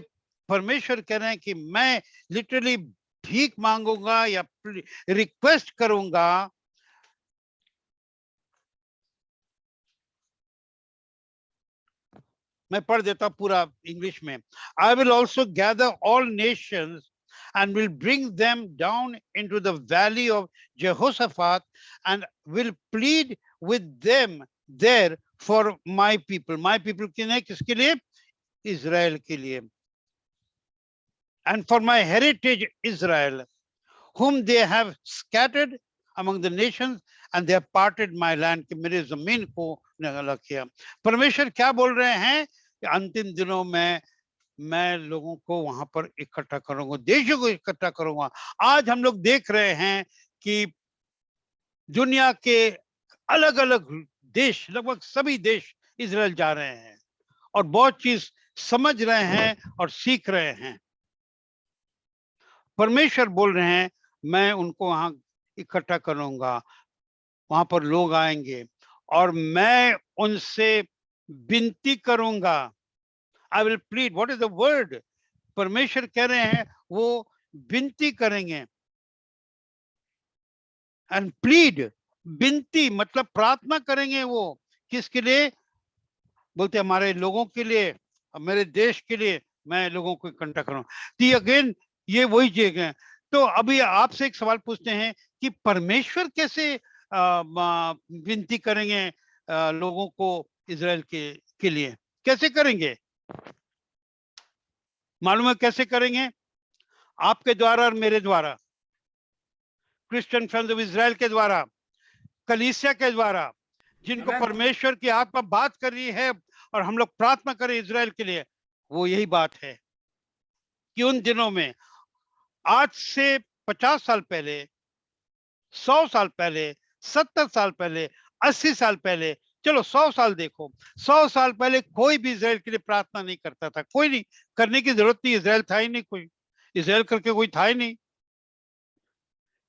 परमेश्वर कह रहे हैं कि मैं लिटरली भीख मांगूंगा या रिक्वेस्ट करूंगा। मैं पढ़ देता पूरा इंग्लिश में। I will also gather all Nations and will bring them down into the valley of Jehoshaphat and will plead with them there for my people. My people किसके लिए? इजराइल के लिए। And for my heritage Israel, whom they have scattered among the nations and they have parted my land, कि मेरे जमीन को अलग किया। परमेश्वर क्या बोल रहे हैं? अंतिम दिनों में मैं लोगों को वहां पर इकट्ठा करूंगा, देशों को इकट्ठा करूंगा। आज हम लोग देख रहे हैं कि दुनिया के अलग अलग देश, लगभग सभी देश इजराइल जा रहे हैं और बहुत चीज समझ रहे हैं और सीख रहे हैं। परमेश्वर बोल रहे हैं मैं उनको वहां इकट्ठा करूंगा, वहां पर लोग आएंगे और मैं उनसे विनती करूंगा। I will plead. What is the word? परमेश्वर कह रहे हैं वो विनती करेंगे। And plead, विनती मतलब प्रार्थना करेंगे। वो किसके लिए? बोलते हमारे लोगों के लिए, मेरे देश के लिए मैं लोगों को इकट्ठा करूं। तो अगेन ये वही चीज है। तो अभी आपसे एक सवाल पूछते हैं कि परमेश्वर कैसे विनती करेंगे लोगों को इजराइल के लिए? कैसे करेंगे? मालूम है कैसे करेंगे? आपके द्वारा और मेरे द्वारा, क्रिश्चियन फ्रेंड्स ऑफ इजराइल के द्वारा, कलीसिया के द्वारा, जिनको परमेश्वर की आत्मा बात कर रही है और हम लोग प्रार्थना करें इजराइल के लिए। वो यही बात है कि उन दिनों में, आज से 50 साल पहले, 100 साल पहले, 70 साल पहले, 80 साल पहले, चलो 100 साल देखो, 100 साल पहले कोई भी इजराइल के लिए प्रार्थना नहीं करता था। कोई नहीं, करने की जरूरत नहीं, इजराइल था ही नहीं, कोई इजराइल करके कोई था ही नहीं।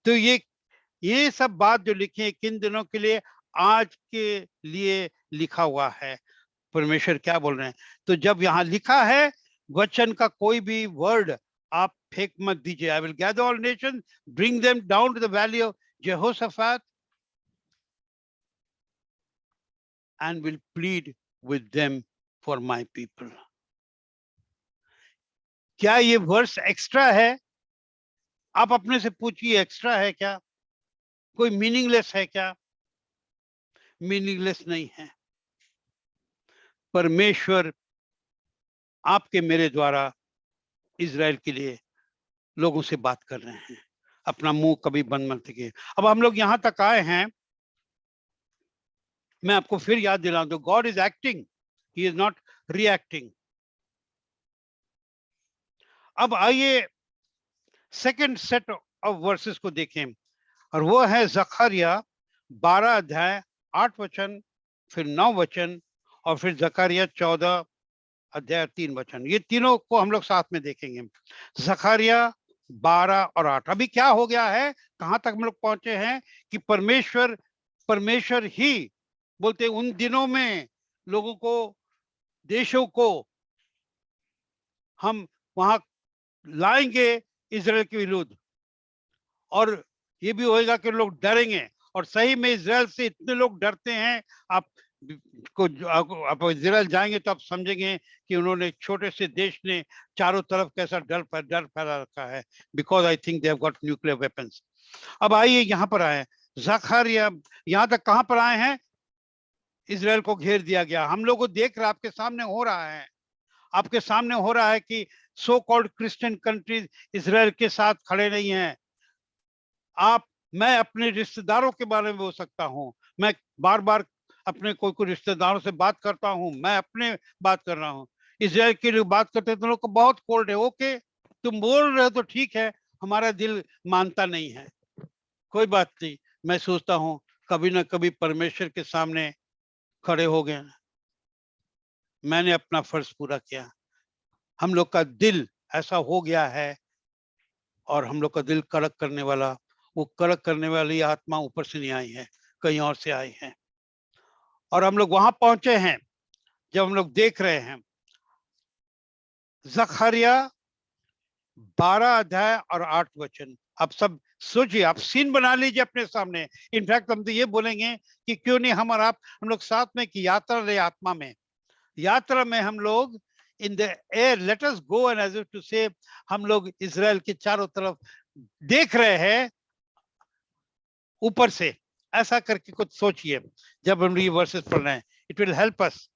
तो ये सब बात जो लिखी है किन दिनों के लिए? आज के लिए लिखा हुआ है। परमेश्वर क्या बोल रहे हैं? तो जब यहाँ लिखा है वचन का कोई भी वर्ड आप फेंक मत दीजिए। I will gather all nation, bring them down to the valley of Jehoshaphat and will plead with them for my people. क्या ये वर्स एक्स्ट्रा है? आप अपने से पूछिए, एक्स्ट्रा है क्या? कोई मीनिंगलेस है क्या? मीनिंगलेस नहीं है। परमेश्वर आपके मेरे द्वारा इजराइल के लिए लोगों से बात कर रहे हैं। अपना मुंह कभी बंद मत कीजिए। अब हम लोग यहां तक आए हैं, मैं आपको फिर याद दिला दूं, God is acting, he is not reacting. अब आइए सेकंड सेट ऑफ वर्सेस को देखें, और वो है जकरिया 12 अध्याय 8 वचन, फिर 9 वचन, और फिर जकरिया 14 अध्याय 3 वचन, ये तीनों को हम लोग साथ में देखेंगे। जकरिया 12 और 8। अभी क्या हो गया है, कहां तक हम लोग पहुंचे हैं कि परमेश्वर ही बोलते उन दिनों में लोगों को, देशों को हम वहां लाएंगे इजराइल के विरुद्ध, और ये भी होएगा कि लोग डरेंगे। और सही में इजराइल से इतने लोग डरते हैं, आप आप इजराइल जाएंगे तो आप समझेंगे कि उन्होंने, छोटे से देश ने चारों तरफ कैसा डर फैला रखा है, because I think they have got nuclear weapons. अब आइए यहाँ पर आए, जकरिया यहाँ तक कहां पर आए हैं, इजराइल को घेर दिया गया। हम लोग को देख रहे, आपके सामने हो रहा है, आपके सामने हो रहा है कि so called Christian countries Israel के साथ खड़े नहीं हैं। मैं अपने रिश्तेदारों के बारे में बोल सकता हूं, मैं बार बार अपने कोई रिश्तेदारों से बात करता हूं, मैं अपने बात कर रहा हूं। इजराइल के लोग बात करते हैं तो लोग को बहुत कोल्ड है। ओके, तुम बोल रहे हो तो ठीक है, हमारा दिल मानता नहीं है, कोई बात नहीं। मैं सोचता हूं कभी ना कभी परमेश्वर के सामने खड़े हो गए, मैंने अपना फर्ज पूरा किया। हम लोग का दिल ऐसा हो गया है, और हम लोग का दिल कड़क करने वाला, वो कड़क करने वाली आत्मा ऊपर से नहीं आई है, कहीं और से आई है। और हम लोग वहां पहुंचे हैं जब हम लोग देख रहे हैं जकरिया 12 अध्याय और 8 वचन। अब सब सोचिए, आप सीन बना लीजिए अपने सामने। इनफैक्ट हम तो ये बोलेंगे कि क्यों नहीं हम और आप, हम लोग साथ में की यात्रा ले, आत्मा में यात्रा में हम लोग in the air, let us go and as to say, हम लोग इजराइल के चारों तरफ देख रहे हैं ऊपर से, ऐसा करके कुछ सोचिए जब हम ये वर्सेस पढ़ रहे हैं, इट विल हेल्प अस।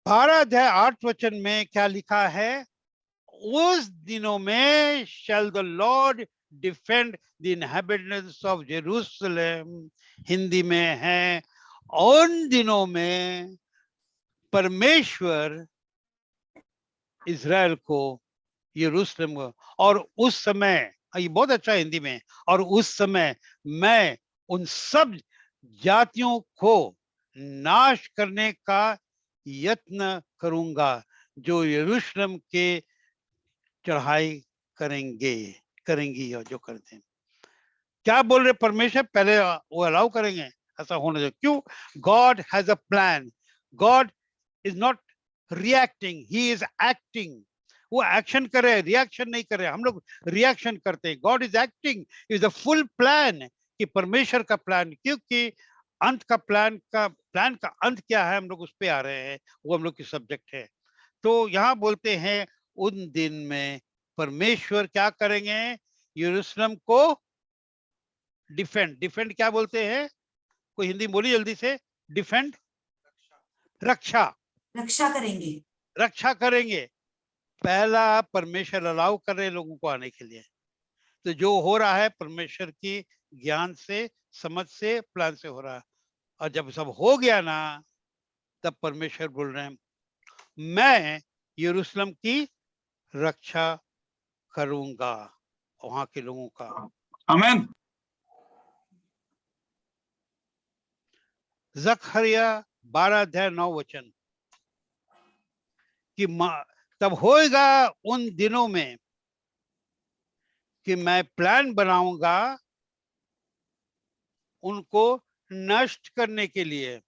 12 अध्याय 8 वचन में क्या लिखा है, उस दिनों में shall the Lord defend the inhabitants of Jerusalem. Hindi में है, उन दिनों में परमेश्वर इजराइल को, यरूशलेम को, और उस समय, ये बहुत अच्छा हिंदी में, और उस समय मैं उन सब जातियों को नाश करने का यत्न करूंगा जो यरूशलेम के चढ़ाई करेंगी और जो करते हैं। क्या बोल रहे परमेश्वर, पहले वो अलाउ करेंगे ऐसा होने दो। क्यों? God has a plan, God is not reacting, he is acting. वो एक्शन करे, रिएक्शन नहीं करे। हम लोग रिएक्शन करते हैं, God is acting, is the full plan, कि परमेश्वर का प्लान, क्योंकि अंत का प्लान का अंत क्या है, हम लोग उस पे आ रहे हैं, वो हम लोग की सब्जेक्ट है। तो यहाँ बोलते हैं उन दिन में परमेश्वर क्या करेंगे, यरूशलेम को डिफेंड क्या बोलते हैं, कोई हिंदी बोली जल्दी से, डिफेंड, रक्षा करेंगे। पहला, परमेश्वर अलाउ कर रहे लोगों को आने के लिए। तो जो हो रहा है परमेश्वर की ज्ञान से, समझ से, प्लान से हो रहा है। और जब सब हो गया ना, तब परमेश्वर बोल रहे हैं मैं यरूशलेम की रक्षा करूंगा, वहां के लोगों का। आमीन। जकरिया 12 अध्याय 9 वचन कि तब होएगा उन दिनों में कि मैं प्लान बनाऊंगा उनको नष्ट करने के लिए।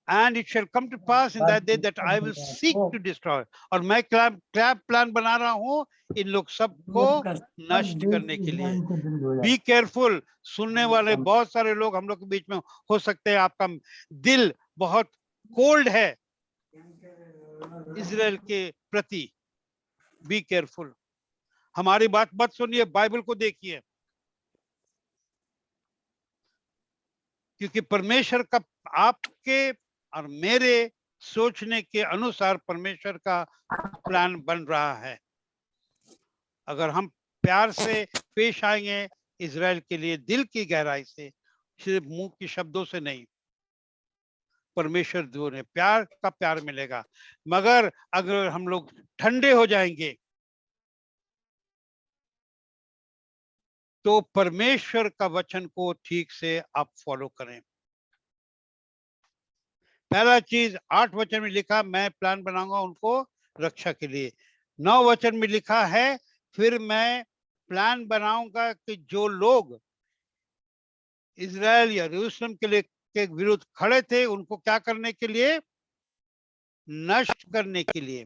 And it shall come to pass in that day that I will seek to destroy. और मैं क्या प्लान बना रहा हूं, इन लोग सबको नष्ट करने के लिए। बी केयरफुल, सुनने वाले बहुत सारे लोग हम लोग के बीच में हो सकते हैं, आपका दिल बहुत कोल्ड है इजराइल के प्रति। बी केयरफुल, हमारी बात मत सुनिए, बाइबल को देखिए, क्योंकि परमेश्वर का आपके और मेरे सोचने के अनुसार परमेश्वर का प्लान बन रहा है। अगर हम प्यार से पेश आएंगे इजराइल के लिए, दिल की गहराई से, सिर्फ मुंह के शब्दों से नहीं, परमेश्वर जो ने प्यार का प्यार मिलेगा। मगर अगर हम लोग ठंडे हो जाएंगे, तो परमेश्वर का वचन को ठीक से आप फॉलो करें। पहला चीज 8 वचन में लिखा, मैं प्लान बनाऊंगा उनको रक्षा के लिए। 9 वचन में लिखा है, फिर मैं प्लान बनाऊंगा कि जो लोग इजराइल या यरूशलेम के लिए के विरुद्ध खड़े थे उनको क्या करने के लिए, नष्ट करने के लिए।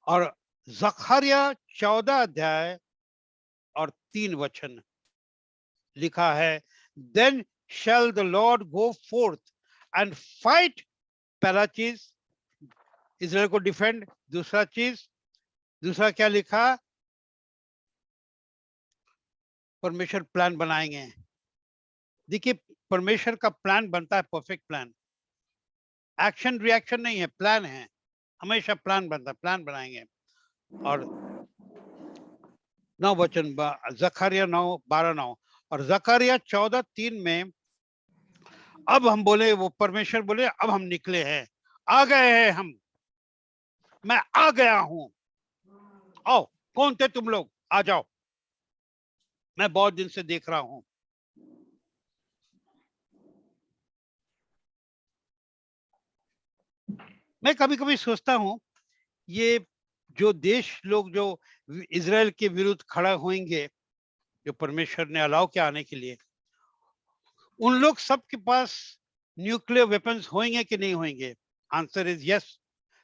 और जकरिया 14 अध्याय और 3 वचन लिखा है, then shall the Lord go forth and fight. पहला चीज इजराइल को डिफेंड। दूसरा क्या लिखा, परमेश्वर प्लान बनाएंगे। देखिए, परमेश्वर का प्लान बनता है, परफेक्ट प्लान, एक्शन रिएक्शन नहीं है, प्लान है, हमेशा प्लान बनता है, प्लान बनाएंगे। और 9 वचन, जकरिया 9:12-9 और जकरिया 14:3 में, अब हम बोले, वो परमेश्वर बोले, अब हम निकले हैं, आ गए हैं हम, मैं आ गया हूं, आओ, कौन थे तुम लोग, आ जाओ, मैं बहुत दिन से देख रहा हूं। मैं कभी कभी सोचता हूं, ये जो देश लोग जो इजराइल के विरुद्ध खड़ा होंगे, जो परमेश्वर ने अलाउ किया आने के लिए, उन लोग सबके पास न्यूक्लियर वेपन्स होंगे कि नहीं होंगे? आंसर इज यस,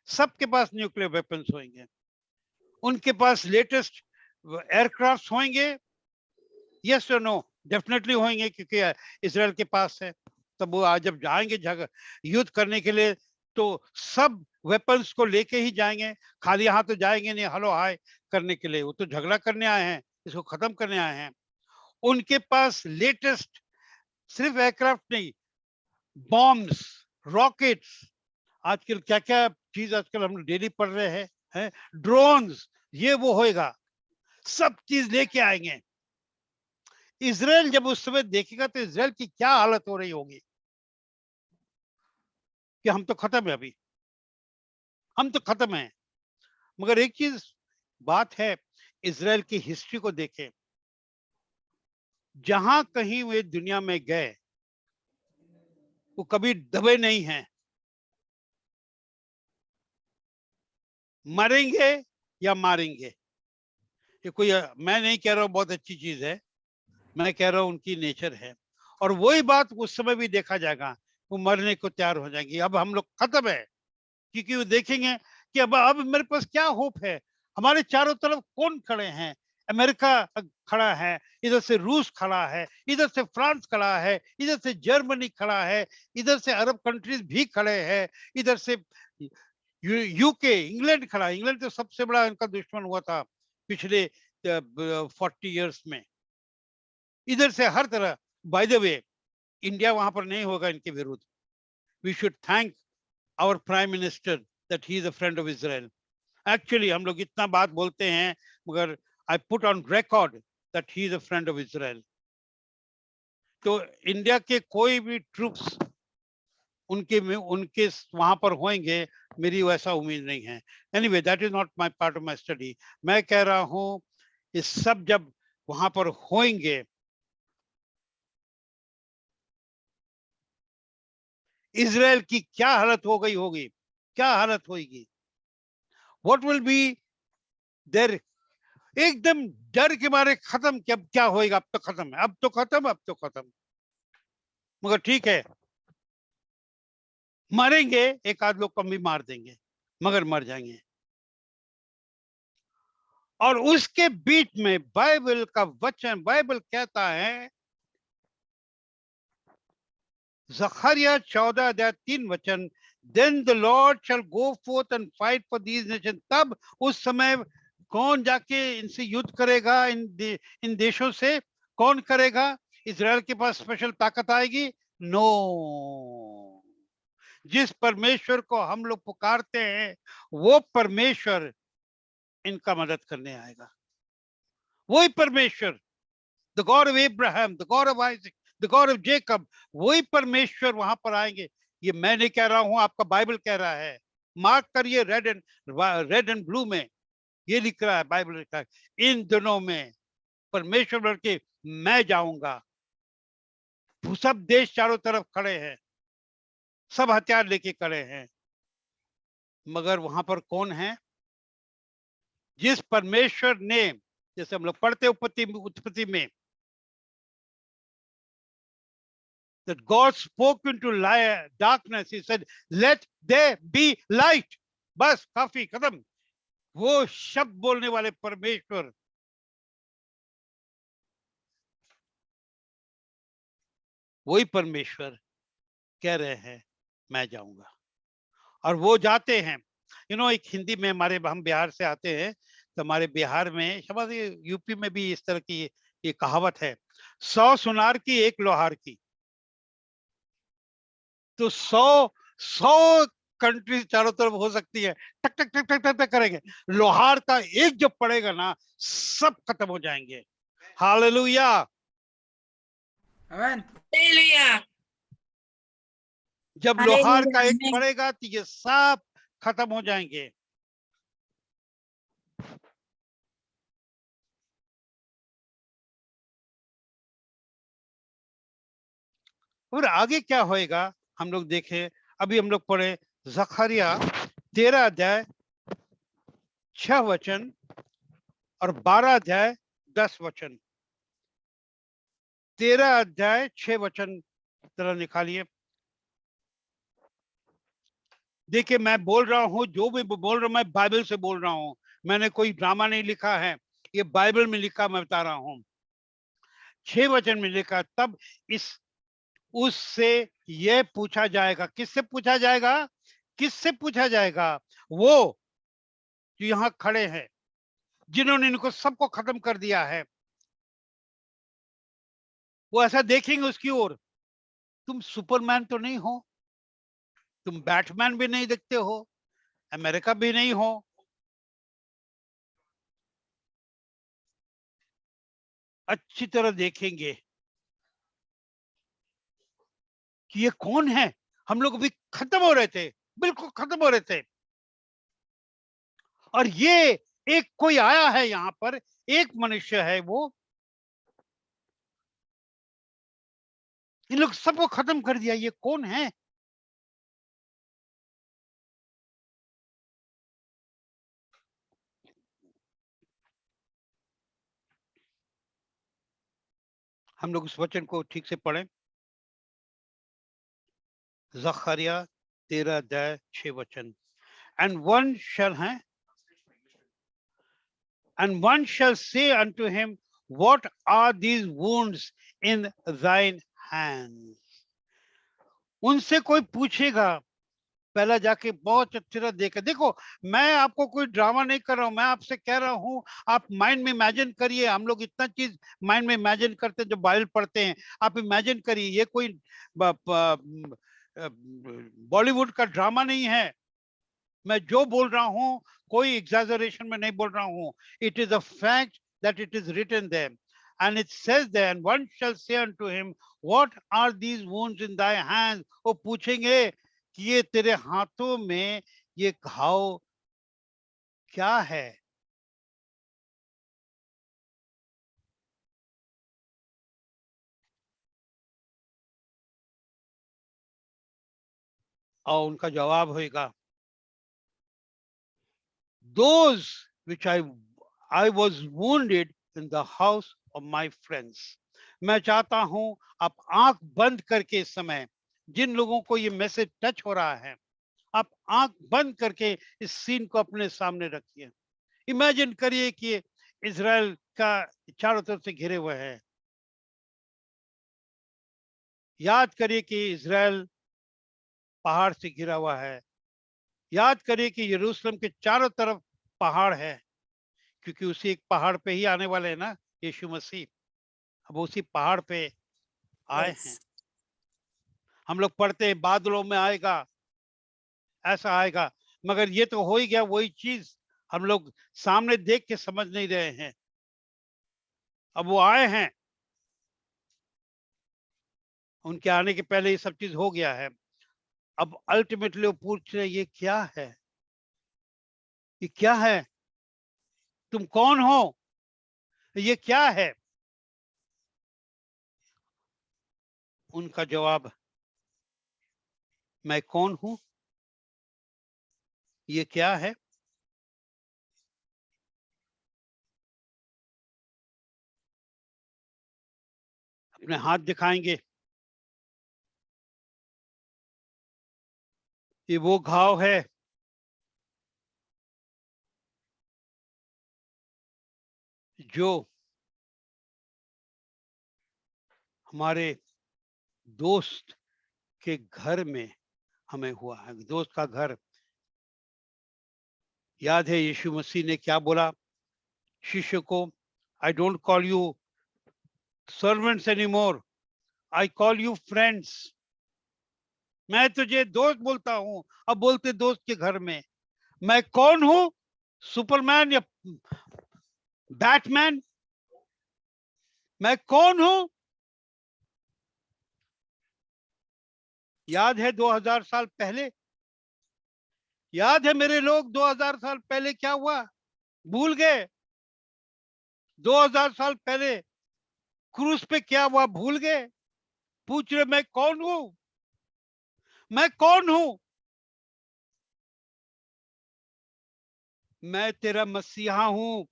सबके पास न्यूक्लियर वेपन्स होंगे। उनके पास लेटेस्ट एयरक्राफ्ट होंगे, यस और नो, डेफिनेटली होंगे, क्योंकि इजराइल के पास है। तब वो आज जब जाएंगे युद्ध करने के लिए, तो सब वेपन्स को लेके ही जाएंगे, खाली हाथ तो जाएंगे नहीं हलो हाय करने के लिए। वो तो झगड़ा करने आए हैं, इसको खत्म करने आए हैं। उनके पास लेटेस्ट सिर्फ एयरक्राफ्ट नहीं, बॉम्ब्स, रॉकेट्स, आजकल क्या क्या चीज आजकल हम डेली पढ़ रहे हैं, ड्रोन्स, ये वो होएगा, सब चीज लेके आएंगे। इजराइल जब उस समय देखेगा तो इजराइल की क्या हालत हो रही होगी कि हम तो खत्म है, अभी हम तो खत्म है। मगर एक चीज बात है, इजराइल की हिस्ट्री को देखें, जहां कहीं वे दुनिया में गए वो कभी दबे नहीं हैं। मरेंगे या मारेंगे, ये कोई, मैं नहीं कह रहा हूं बहुत अच्छी चीज है, मैं कह रहा हूं उनकी नेचर है। और वही बात उस समय भी देखा जाएगा, वो मरने को तैयार हो जाएंगी। अब हम लोग खत्म है, क्योंकि वो देखेंगे कि अब मेरे पास क्या होप है, हमारे चारों तरफ कौन खड़े हैं, अमेरिका खड़ा है, इधर से रूस खड़ा है, इधर से फ्रांस खड़ा है, इधर से जर्मनी खड़ा है, इधर से अरब कंट्रीज भी खड़े हैं, इधर से यूके, इंग्लैंड खड़ा है। इंग्लैंड तो सबसे बड़ा इनका दुश्मन हुआ था पिछले 40 इयर्स में। इधर से हर तरह, बाय द वे, इंडिया वहां पर नहीं होगा इनके विरुद्ध। We should thank our prime minister that he is a friend of Israel. Actually हम लोग इतना बात बोलते हैं, मगर I put on record that he is a friend of Israel. तो इंडिया के कोई भी ट्रूप्स उनके वहां पर होंगे, मेरी वैसा उम्मीद नहीं है। Anyway, that is not my part of my study. मैं कह रहा हूं, ये सब जब वहां पर होंगे, इजराइल की क्या हालत हो गई होगी, क्या हालत होगी, व्हाट विल बी देयर। एकदम डर के मारे खत्म, कि अब क्या होएगा, अब तो खत्म है, अब तो खत्म, अब तो खत्म। मगर ठीक है, मरेंगे, एक आध लोग कम भी मार देंगे, मगर मर जाएंगे। और उसके बीच में बाइबल का वचन, बाइबल कहता है, जकरिया 14 अध्याय 3 वचन, then the Lord shall go forth and fight for these nation. तब उस समय कौन जाके इनसे युद्ध करेगा, इन देशों से कौन करेगा? इजराइल के पास स्पेशल ताकत आएगी? नो। जिस परमेश्वर को हम लोग पुकारते हैं, वो परमेश्वर इनका मदद करने आएगा। वही परमेश्वर, the God of Abraham, the God of Isaac, the God of Jacob, वही परमेश्वर वहां पर आएंगे। ये मैं नहीं कह रहा हूं, आपका बाइबल कह रहा है। मार्क करिए, रेड एंड ब्लू में ये लिख रहा है, बाइबल लिख रहा है, इन दिनों में परमेश्वर बोल के मैं जाऊंगा। सब देश चारों तरफ खड़े हैं, सब हथियार लेके खड़े हैं, मगर वहां पर कौन है? जिस परमेश्वर ने, जैसे हम लोग पढ़ते उत्पत्ति में, that God spoke into darkness, he said let there be light, बस काफी, खत्म। वो शब्द बोलने वाले परमेश्वर, वही परमेश्वर कह रहे हैं मैं जाऊंगा, और वो जाते हैं। एक हिंदी में हमारे, हम बिहार से आते हैं, तो हमारे बिहार में, शायद यूपी में भी इस तरह की ये कहावत है, 100 सुनार की 1 लोहार की। तो 100 कंट्री चारों तरफ हो सकती है, टक टक टक टक टक टक करेंगे, लोहार का एक जब पड़ेगा ना, सब खत्म हो जाएंगे। हालेलुया, आमीन। जब लोहार का एक पड़ेगा तो ये सब खत्म हो जाएंगे। और आगे क्या होएगा हम लोग देखें। अभी हम लोग पढ़े जकरिया 13 अध्याय 6 वचन और 12 अध्याय 10 वचन। 13 अध्याय 6 वचन जरा निकालिए। देखिए, मैं बोल रहा हूं, जो भी बोल रहा हूं मैं बाइबल से बोल रहा हूं, मैंने कोई ड्रामा नहीं लिखा है, ये बाइबल में लिखा मैं बता रहा हूं। 6 वचन में लिखा, तब उससे यह पूछा जाएगा। किससे पूछा जाएगा? किससे पूछा जाएगा? वो जो यहां खड़े हैं, जिन्होंने इनको सबको खत्म कर दिया है, वो ऐसा देखेंगे उसकी ओर, तुम सुपरमैन तो नहीं हो, तुम बैटमैन भी नहीं दिखते हो, अमेरिका भी नहीं हो, अच्छी तरह देखेंगे कि ये कौन है। हम लोग अभी खत्म हो रहे थे, बिल्कुल खत्म हो रहे थे, और ये एक कोई आया है यहां पर, एक मनुष्य है, वो इन लोग सबको खत्म कर दिया। ये कौन है? हम लोग उस वचन को ठीक से पढ़ें। जकरिया 13 अध्याय 6 वचन। And one shall say unto him, what are these wounds in thine hands? उनसे कोई पूछेगा, पहला जाके बहुत अच्छी तरह देखो, मैं आपको कोई ड्रामा नहीं कर रहा हूं, मैं आपसे कह रहा हूं, आप माइंड में इमेजिन करिए। हम लोग इतना चीज माइंड में इमेजिन करते हैं, जो बाइबल पढ़ते हैं। आप इमेजिन करिए, ये कोई बॉलीवुड का ड्रामा नहीं है। मैं जो बोल रहा हूं कोई एग्जैजरेशन में नहीं बोल रहा हूं। It is a fact that it is written there, and it says there, and one shall say unto him, what are these wounds in thy hands? वो पूछेंगे कि ये तेरे हाथों में ये घाव क्या है? और उनका जवाब होगा, those which I was wounded in the house of my friends. मैं चाहता हूं आप आंख बंद करके इस समय, जिन लोगों को ये मैसेज टच हो रहा है, आप आंख बंद करके इस सीन को अपने सामने रखिए। इमेजिन करिए कि इजराइल का चारों तरफ से घिरे हुए हैं। याद करिए कि इजराइल पहाड़ से घिरा हुआ है। याद करिए कि यरूशलेम के चारों तरफ पहाड़ है, क्योंकि उसी एक पहाड़ पे ही आने वाले हैं ना यीशु मसीह। अब उसी पहाड़ पे आए हैं। हम लोग पढ़ते हैं बादलों में आएगा, ऐसा आएगा, मगर ये तो हो ही गया वही चीज, हम लोग सामने देख के समझ नहीं रहे हैं। अब वो आए हैं, उनके आने के पहले ये सब चीज हो गया है। अब अल्टीमेटली वो पूछ रहे, ये क्या है? ये क्या है? तुम कौन हो? ये क्या है? उनका जवाब, मैं कौन हूं, ये क्या है? अपने हाथ दिखाएंगे। ये वो घाव है जो हमारे दोस्त के घर में हमें हुआ है। दोस्त का घर, याद है यीशु मसीह ने क्या बोला शिष्य को? I don't call you servants any more, I call you friends. मैं तुझे दोस्त बोलता हूं। अब बोलते दोस्त के घर में। मैं कौन हूं? सुपरमैन या बैटमैन? मैं कौन हूं? याद है 2000 साल पहले? याद है मेरे लोग 2000 साल पहले क्या हुआ? भूल गए? 2000 साल पहले क्रूस पे क्या हुआ? भूल गए? पूछ रहे मैं कौन हूं? मैं कौन हूं? मैं तेरा मसीहा हूं।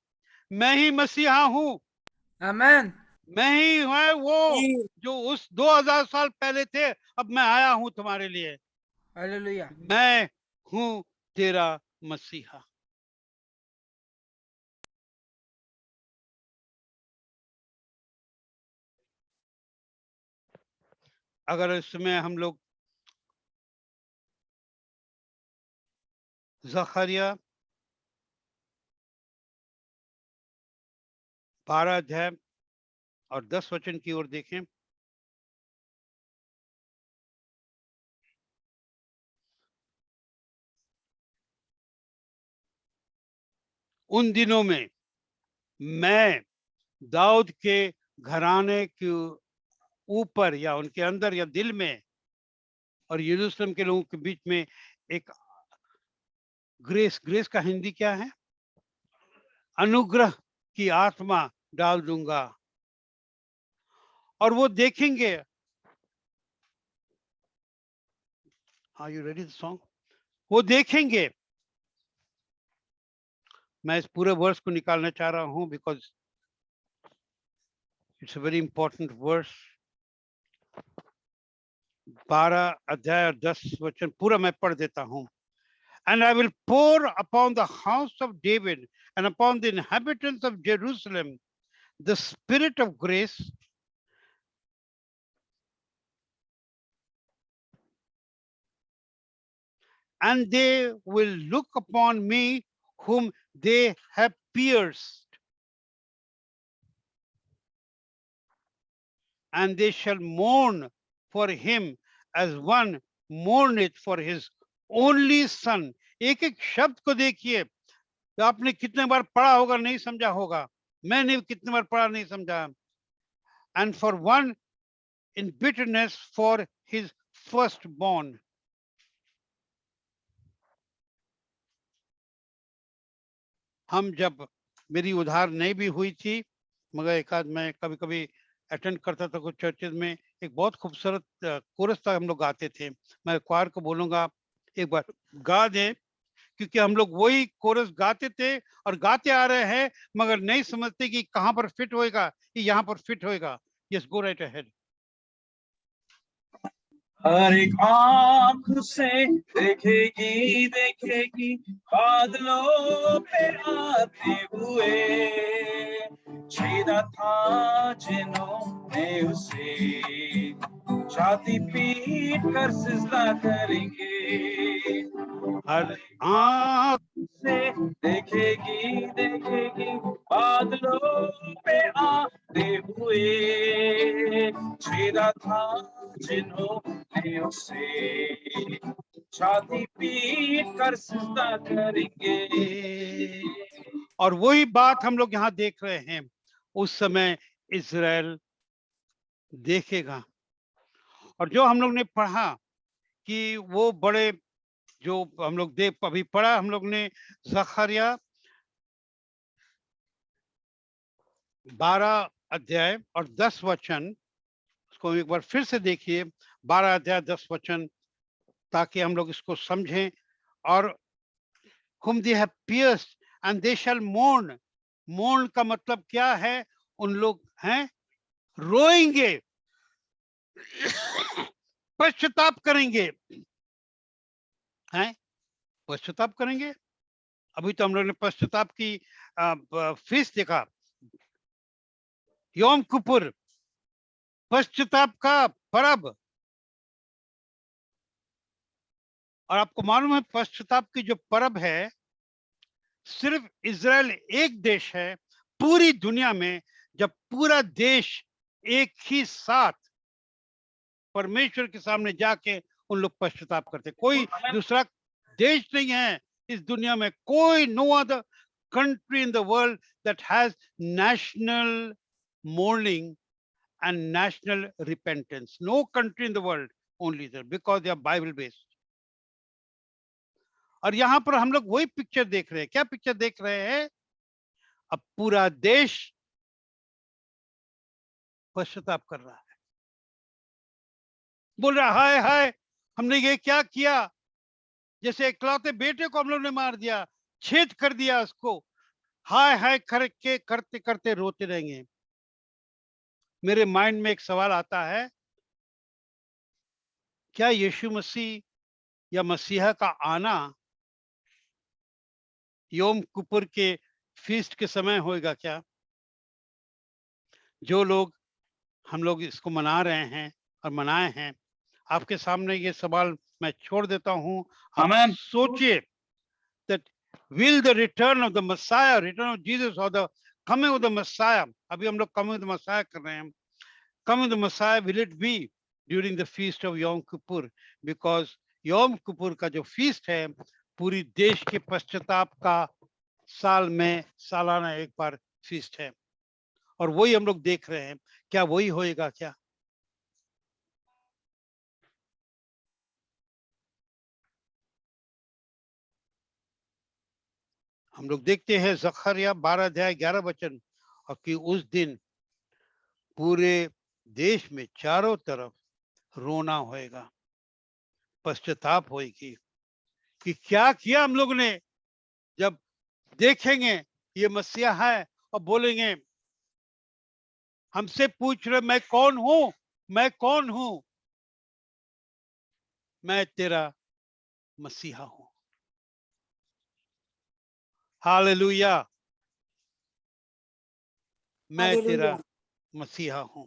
मैं ही मसीहा हूं। आमेन। मैं ही है वो जी। जो उस 2000 साल पहले थे। अब मैं आया हूं तुम्हारे लिए। हालेलुया। मैं हूं तेरा मसीहा। अगर इसमें हम लोग ज़करिया 12 अध्याय और 10 वचन की ओर देखें। उन दिनों में मैं दाऊद के घराने के ऊपर या उनके अंदर या दिल में और यरूशलेम के लोगों के बीच में एक ग्रेस, ग्रेस का हिंदी क्या है? अनुग्रह की आत्मा डाल दूंगा। और वो देखेंगे। Are you ready the song? वो देखेंगे। मैं इस पूरे वर्स को निकालना चाह रहा हूं because it's a very important verse. 12 अध्याय और 10 वचन पूरा मैं पढ़ देता हूं। And I will pour upon the house of David and upon the inhabitants of Jerusalem the spirit of grace and they will look upon me whom they have pierced, and they shall mourn for him as one mourneth for his only son. एक एक शब्द को देखिए। तो आपने कितने बार पढ़ा होगा, नहीं समझा होगा। मैंने कितने बार पढ़ा, नहीं समझा। And for one in bitterness for his firstborn. हम जब, मेरी उधार नहीं भी हुई थी, मगर एक आध मैं कभी कभी अटेंड करता था कुछ चर्चेज में। एक बहुत खूबसूरत कोरस था, हम लोग गाते थे। मैं क्वायर को बोलूंगा एक बार गा दे, क्योंकि हम लोग वही कोरस गाते थे और गाते आ रहे हैं, मगर नहीं समझते कि कहां पर फिट होएगा, कि यहाँ पर फिट होएगा। Yes, go right ahead. हर एक आंख से देखेगी देखेगी बादलों पे आते हुए, छेदा था जिन्होंने उसे छाती पीट कर सिजदा करेंगे। हर आंख से देखेगी देखेगी बादलों पे आते हुए, छेदा था जिन्होंने उसे छाती पीट कर सिजदा करेंगे। और वही बात हम लोग यहाँ देख रहे हैं। उस समय इज़राइल देखेगा। और जो हम लोग ने पढ़ा कि वो बड़े, जो हम लोग देख अभी पढ़ा हम लोग ने ज़करिया 12 अध्याय और 10 वचन, इसको एक बार फिर से देखिए 12 अध्याय 10 वचन, ताकि हम लोग इसको समझें। और whom they have pierced and they shall mourn. मोर्न का मतलब क्या है? उन लोग हैं रोएंगे, पश्चाताप करेंगे, हैं पश्चाताप करेंगे। अभी तो हम लोग ने पश्चाताप की फीस देखा, योम किपुर, पश्चाताप का पर्व। और आपको मालूम है पश्चाताप की जो पर्व है, सिर्फ इजराइल एक देश है पूरी दुनिया में, जब पूरा देश एक ही साथ परमेश्वर के सामने जाके उन लोग पश्चाताप करते। कोई दूसरा देश नहीं है इस दुनिया में, कोई no other country in the world that has national mourning and national repentance. No country in the world, only there, because they are Bible based. और यहां पर हम लोग वही पिक्चर देख रहे हैं। क्या पिक्चर देख रहे हैं? अब पूरा देश पश्चाताप कर रहा है, बोल रहा हाय हाय हमने ये क्या किया। जैसे इकलौते बेटे को हम लोग ने मार दिया, छेद कर दिया उसको, हाय हाय करके करते करते रोते रहेंगे। मेरे माइंड में एक सवाल आता है, क्या यीशु मसीह या मसीहा का आना योम किपुर के फीस्ट के समय होएगा क्या? जो लोग हम लोग इसको मना रहे हैं और मनाए हैं, आपके सामने ये सवाल मैं छोड़ देता हूं। आप Amen. सोचिए that will the return of the Messiah, return of Jesus, or the coming of the Messiah, अभी हम लोग coming of the Messiah कर रहे हैं, coming of the Messiah, will it be during the feast of Yom Kippur? Because Yom Kippur का जो feast है पूरी देश के पश्चाताप का साल में सालाना एक बार feast है, और वही हम लोग देख रहे हैं। क्या वही होएगा क्या? हम लोग देखते हैं जकरिया 12 अध्याय 11 वचन, और कि उस दिन पूरे देश में चारों तरफ रोना होएगा, पश्चाताप होएगी कि क्या किया हम लोग ने। जब देखेंगे ये मसीहा है और बोलेंगे, हमसे पूछ रहे मैं कौन हूं, मैं कौन हूं? मैं तेरा मसीहा हूं। हालेलुया, मैं तेरा मसीहा हूं।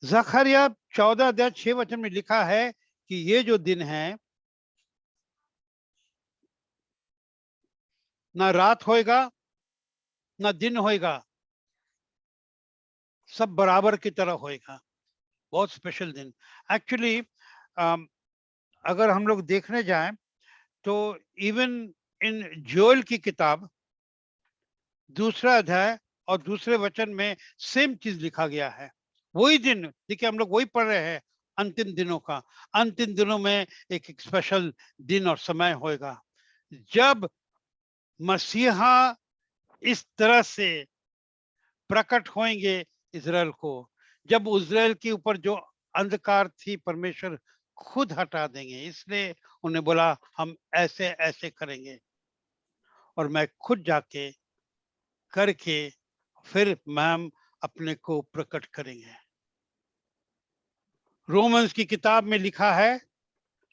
जकरिया 14 अध्याय 6 वचन में लिखा है कि ये जो दिन है, ना रात होएगा ना दिन होएगा, सब बराबर की तरह होएगा। बहुत स्पेशल दिन। एक्चुअली अगर हम लोग देखने जाएं तो इवन इन जोएल की किताब 2 अध्याय और 2 वचन में सेम चीज लिखा गया है। वही दिन, देखिए हम लोग वही पढ़ रहे हैं, अंतिम दिनों का। अंतिम दिनों में एक स्पेशल दिन और समय होएगा जब मसीहा इस तरह से प्रकट होंगे इजराइल को। जब इजराइल के ऊपर जो अंधकार थी परमेश्वर खुद हटा देंगे। इसलिए उन्हें बोला हम ऐसे ऐसे करेंगे और मैं खुद जाके करके फिर मैम अपने को प्रकट करेंगे। रोमन्स की किताब में लिखा है,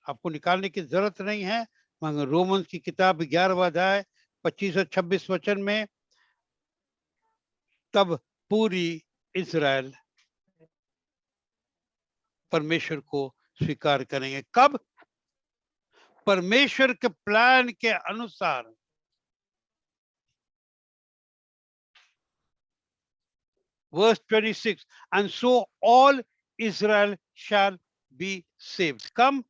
आपको निकालने की जरूरत नहीं है, मगर रोमन्स की किताब 11वां अध्याय 25 और 26 वचन में, तब पूरी इजराइल परमेश्वर को स्वीकार करेंगे। कब? परमेश्वर के प्लान के अनुसार। Verse 26, and so all Israel shall be saved. कम?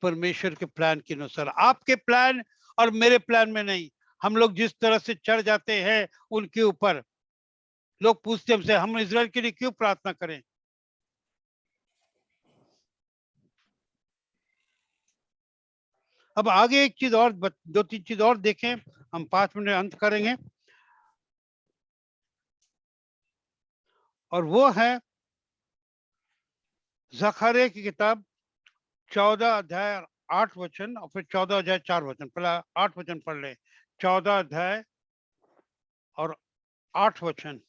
परमेश्वर के प्लान के अनुसार। आपके प्लान और मेरे प्लान में नहीं। हम लोग जिस तरह से चढ़ जाते हैं उनके ऊपर, लोग पूछते हमसे हम इजराइल के लिए क्यों प्रार्थना करें? अब आगे एक चीज और, दो तीन चीज और देखें, हम 5 मिनट अंत करेंगे, और वो है ज़करिया की किताब 14 अध्याय 8 वचन और फिर 14 अध्याय 4 वचन। पहला 8 वचन पढ़ ले, 14 अध्याय और 8 वचन।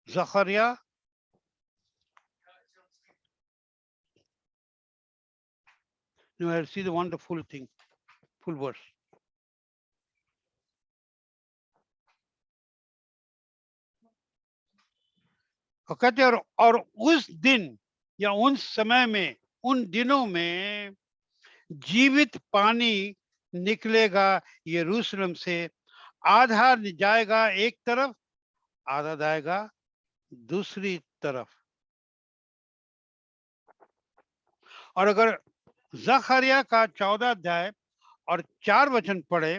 Zakaria No, I see the wonderful thing, full verse. और कहते हैं और उस दिन या उन समय में, उन दिनों में जीवित पानी निकलेगा यरूशलेम से, आधा जाएगा एक तरफ, आधा जाएगा दूसरी तरफ। और अगर ज़करिया का 14 अध्याय और 4 वचन पढ़े,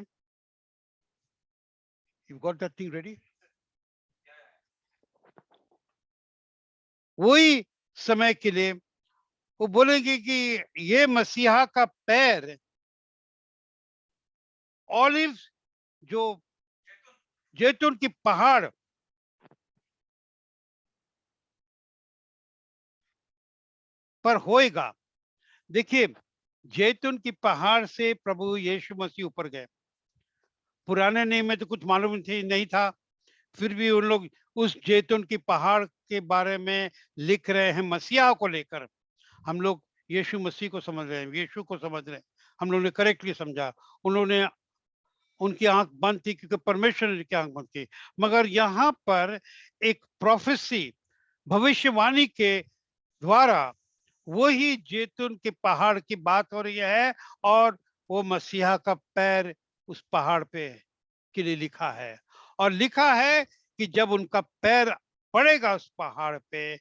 you got that thing ready, वही समय के लिए वो बोलेंगे कि ये मसीहा का पैर ऑलिव, जो जैतून की पहाड़ पर होएगा। देखिए, जैतून की पहाड़ से प्रभु यीशु मसीह ऊपर गए। पुराने नियम में तो कुछ मालूम नहीं था, फिर भी उन लोग उस जैतून की पहाड़ के बारे में लिख रहे हैं मसीहा को लेकर। हम लोग यीशु मसीह को समझ रहे हैं, यीशु को समझ रहे हैं, हम लोगों ने करेक्टली समझा। उन्होंने, उनकी आंख बंद थी क्योंकि परमेश्वर ने की आंख बंद की। मगर यहाँ पर एक प्रोफेसी, भविष्यवाणी के द्वारा वही जैतून के पहाड़ की बात हो रही है, और वो मसीहा का पैर उस पहाड़ पे के लिए लिखा है। और लिखा है कि जब उनका पैर पड़ेगा उस पहाड़ पे,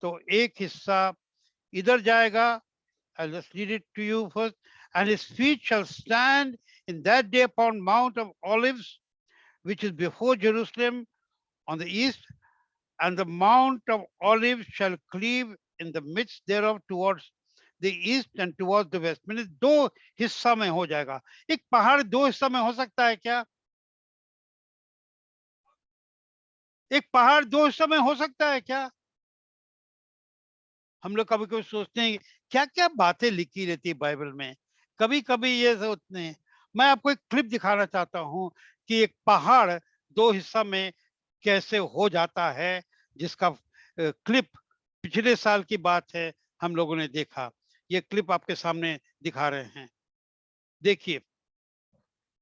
तो एक हिस्सा इधर जाएगा, I'll just read it to you first. And his feet shall stand in that day upon Mount of Olives, which is before Jerusalem on the east, and the Mount of Olives shall cleave in the midst thereof towards the east and towards the west. Means दो हिस्सा में हो जाएगा। एक पहाड़ दो हिस्सा में हो सकता है क्या? एक पहाड़ दो हिस्सा में हो सकता है क्या? हम लोग कभी कभी सोचते हैं क्या क्या बातें लिखी रहती है बाइबल में, कभी कभी ये सोचते हैं। मैं आपको एक क्लिप दिखाना चाहता हूँ कि एक पहाड़ दो हिस्सा में कैसे हो जाता है, जिसका क्लिप पिछले साल की बात है, हम लोगों ने देखा। ये क्लिप आपके सामने दिखा रहे हैं, देखिए।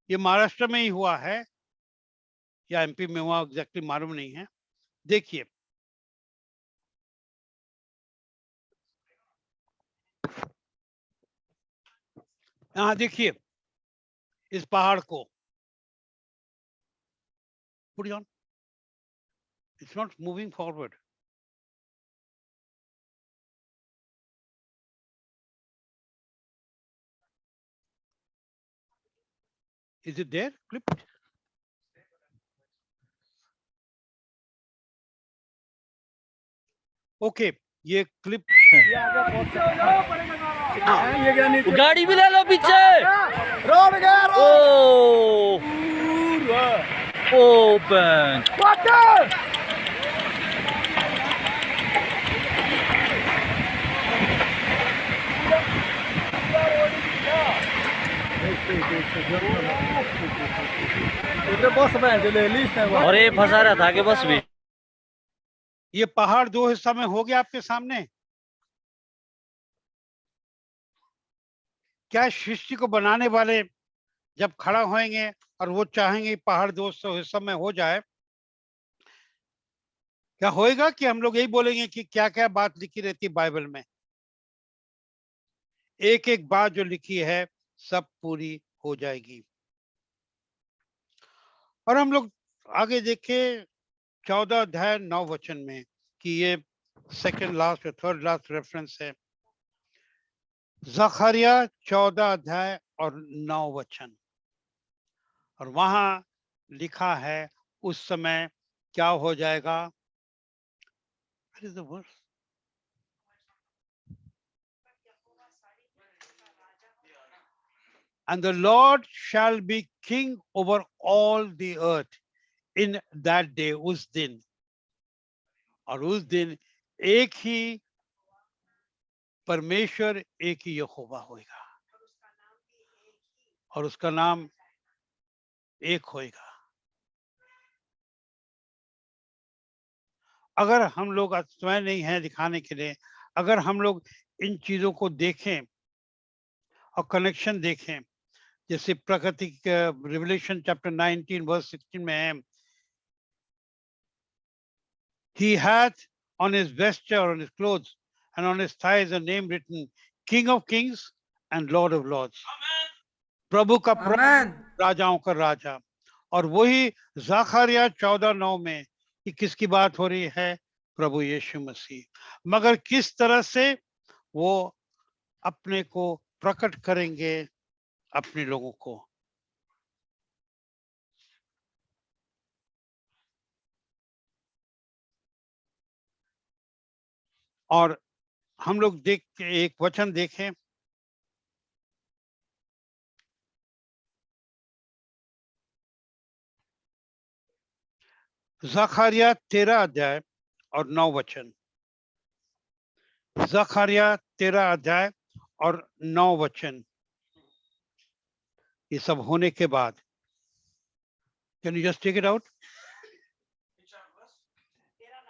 ये महाराष्ट्र में ही हुआ है या एमपी में हुआ, एग्जैक्टली मालूम नहीं है। देखिए, यहाँ देखिए इस पहाड़ को, put it on, it's not moving forward. Is it there clipped? Okay, ये क्लिप गाड़ी भी ले लो पीछे। रोड गया ओ ओ बैंक बस बैंक ले लिस्ट है। और ये फंसा रहा था कि बस भी। ये पहाड़ दो हिस्सा में हो गया आपके सामने। क्या सृष्टि को बनाने वाले जब खड़ा होंगे और वो चाहेंगे पहाड़ दो हिस्सा में हो जाए, क्या होएगा कि हम लोग यही बोलेंगे कि क्या क्या बात लिखी रहती है बाइबल में? एक एक बात जो लिखी है सब पूरी हो जाएगी। और हम लोग आगे देखे 14 अध्याय 9 वचन में कि ये सेकंड लास्ट या थर्ड लास्ट रेफरेंस है। ज़करिया 14 अध्याय और 9 वचन, और वहां लिखा है उस समय क्या हो जाएगा। What is the verse? And the Lord shall be king over all the earth in that day, उस दिन. और उस दिन एक ही परमेश्वर, एक ही यहोवा होगा और उसका नाम एक होगा. अगर हम लोग, आज समय नहीं है दिखाने के लिए, अगर हम लोग इन चीजों को देखें और कनेक्शन देखें, जैसे प्रकृति रिवलेशन चैप्टर 19 वर्स 16 में है, he hath on his vesture, on his clothes and on his thighs a name written, King of Kings and Lord of Lords. प्रभु का प्रभु, Amen. राजाओं का राजा. और वही ज़करिया 14:9 में कि किसकी बात हो रही है? प्रभु यीशु मसीह. मगर किस तरह से वो अपने को प्रकट करेंगे अपने लोगों को? और हम लोग एक वचन देखें, ज़करिया 13 अध्याय और 9 वचन. ज़करिया 13 अध्याय और 9 वचन. ये सब होने के बाद, can you just take it out?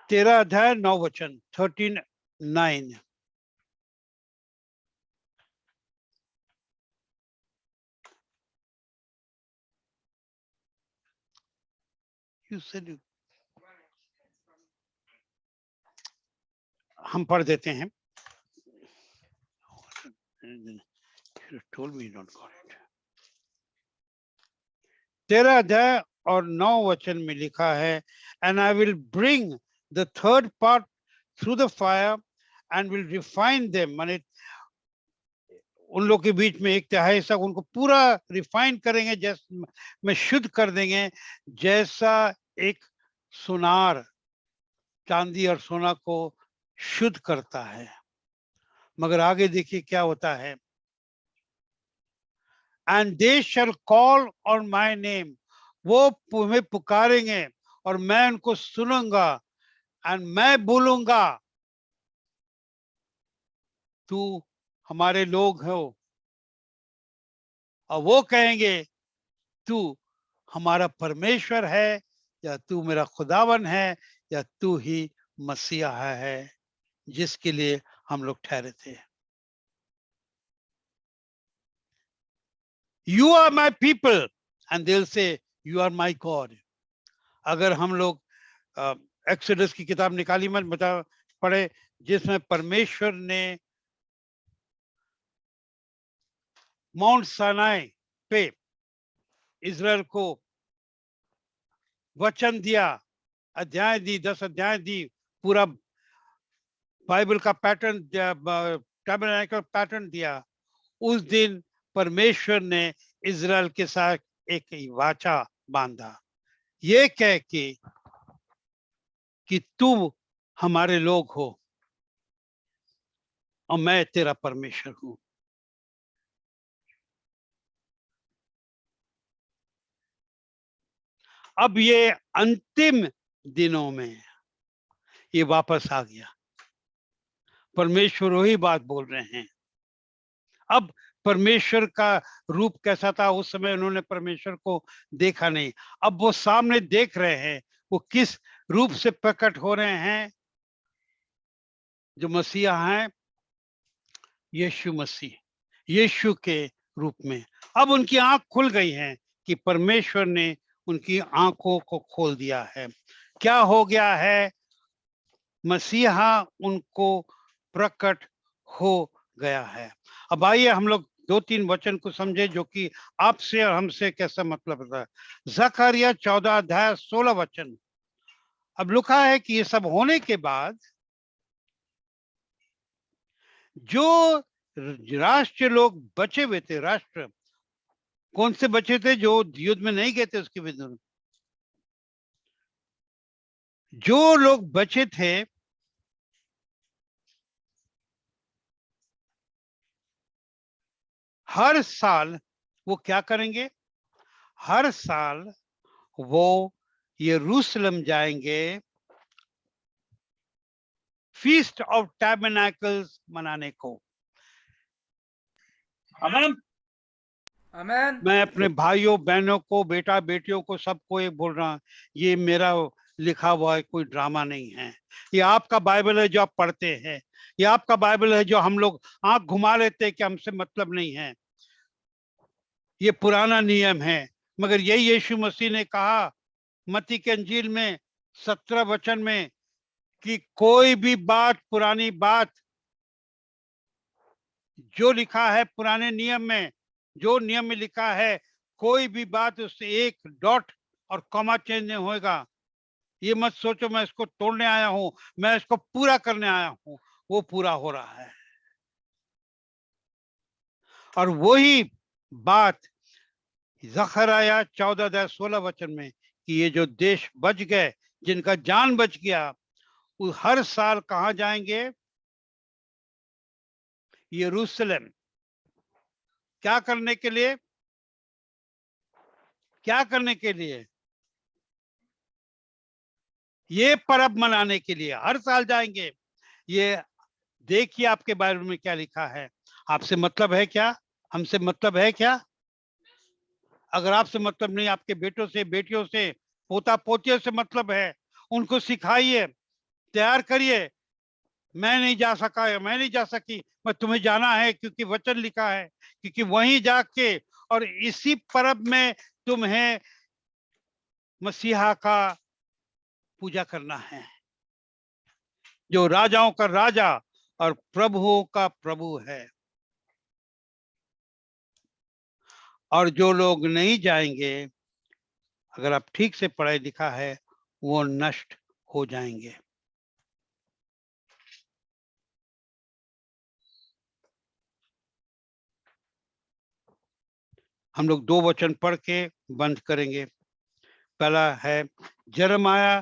13 अध्याय 9 वचन, 13:9. You said you... हम पढ़ देते हैं. You told me you don't got it. 13 अध्याय और 9 वचन में लिखा है, and I will bring the third part through the fire and will refine them. माने उन लोग के बीच में 1/3 हिस्सा उनको पूरा रिफाइन करेंगे, जैसे में शुद्ध कर देंगे, जैसा एक सुनार चांदी और सोना को शुद्ध करता है. मगर आगे देखिए क्या होता है. And they shall call on my name. वो तुम्हें पुकारेंगे और मैं उनको सुनूंगा. And मैं बोलूंगा, तू हमारे लोग हो. और वो कहेंगे, तू हमारा परमेश्वर है, या तू मेरा खुदावन है, या तू ही मसीहा है जिसके लिए हम लोग ठहरे थे. You are my people, and they'll say, you are my God. अगर हम लोग एक्सोडस की किताब निकाली मत बता पढ़े, जिसमें परमेश्वर ने माउंट सानाई पे इज़राइल को वचन दिया, अध्याय दी, 10 अध्याय दी, पूरा बाइबल का पैटर्न, टैबरनेकल पैटर्न दिया. उस दिन परमेश्वर ने इज़राइल के साथ एक वाचा बांधा, ये कह के कि तू हमारे लोग हो और मैं तेरा परमेश्वर हूं. अब ये अंतिम दिनों में ये वापस आ गया. परमेश्वर वही बात बोल रहे हैं. अब परमेश्वर का रूप कैसा था उस समय, उन्होंने परमेश्वर को देखा नहीं. अब वो सामने देख रहे हैं. वो किस रूप से प्रकट हो रहे हैं? जो मसीहा हैं, यीशु मसीह, यीशु के रूप में. अब उनकी आंख खुल गई है कि परमेश्वर ने उनकी आंखों को खोल दिया है. क्या हो गया है? मसीहा उनको प्रकट हो गया है. अब आइए हम लोग 2-3 वचन को समझे जो कि आपसे और हमसे कैसा मतलब होता है. ज़करिया 14 अध्याय 16 वचन. अब लिखा है कि ये सब होने के बाद जो राष्ट्र लोग बचे हुए थे, राष्ट्र कौन से बचे थे? जो युद्ध में नहीं गए थे उसके विरुद्ध. जो लोग बचे थे हर साल वो क्या करेंगे? हर साल वो यरूशलेम जाएंगे फीस्ट ऑफ टैबरनेकल्स मनाने को। आमीन। Amen. मैं अपने भाइयों बहनों को, बेटा बेटियों को, सबको ये बोल रहा हूं, ये मेरा लिखा हुआ है, कोई ड्रामा नहीं है। ये आपका बाइबल है जो आप पढ़ते हैं, ये आपका बाइबल है जो हम लोग आंख घुमा लेते हैं कि हमसे मतलब नहीं है। ये पुराना नियम है, मगर यही यीशु मसीह ने कहा मत्ती के अंजील में 17 वचन में कि कोई भी बात, पुरानी बात जो लिखा है पुराने नियम में, जो नियम में लिखा है, कोई भी बात उससे एक डॉट और कॉमा चेंज नहीं होएगा। ये मत सोचो मैं इसको तोड़ने आया हूं, मैं इसको पूरा करने आया हूं। वो पूरा हो रहा है। और वही बात ज़करिया 14:16 वचन में कि ये जो देश बच गए, जिनका जान बच गया, वो हर साल कहां जाएंगे? यरूशलेम। क्या करने के लिए? क्या करने के लिए? ये पर्व मनाने के लिए हर साल जाएंगे। ये देखिए आपके बाइबल में क्या लिखा है। आपसे मतलब है क्या? हमसे मतलब है क्या? अगर आपसे मतलब नहीं, आपके बेटों से, बेटियों से, पोता पोतियों से मतलब है, उनको सिखाइए, तैयार करिए। मैं नहीं जा सका या मैं नहीं जा सकी, मैं तुम्हें जाना है क्योंकि वचन लिखा है, क्योंकि वहीं जाके और इसी पर्व में तुम्हें मसीहा का पूजा करना है, जो राजाओं का राजा और प्रभुओं का प्रभु है। और जो लोग नहीं जाएंगे, अगर आप ठीक से पढ़ाई लिखा है, वो नष्ट हो जाएंगे। हम लोग 2 वचन पढ़ के बंद करेंगे। पहला है यिर्मयाह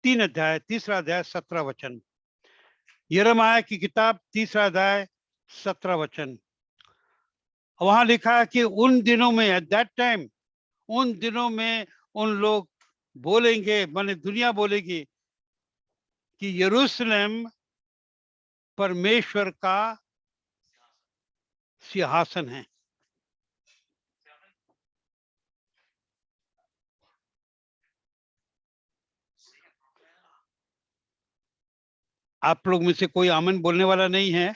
3 अध्याय, तीसरा अध्याय 17 वचन। यिर्मयाह की किताब 3 अध्याय 17 वचन। वहां लिखा है कि उन दिनों में, एट दैट टाइम, उन दिनों में उन लोग बोलेंगे, माने दुनिया बोलेगी कि यरूशलेम परमेश्वर का सिंहासन है। आप लोग में से कोई आमन बोलने वाला नहीं है?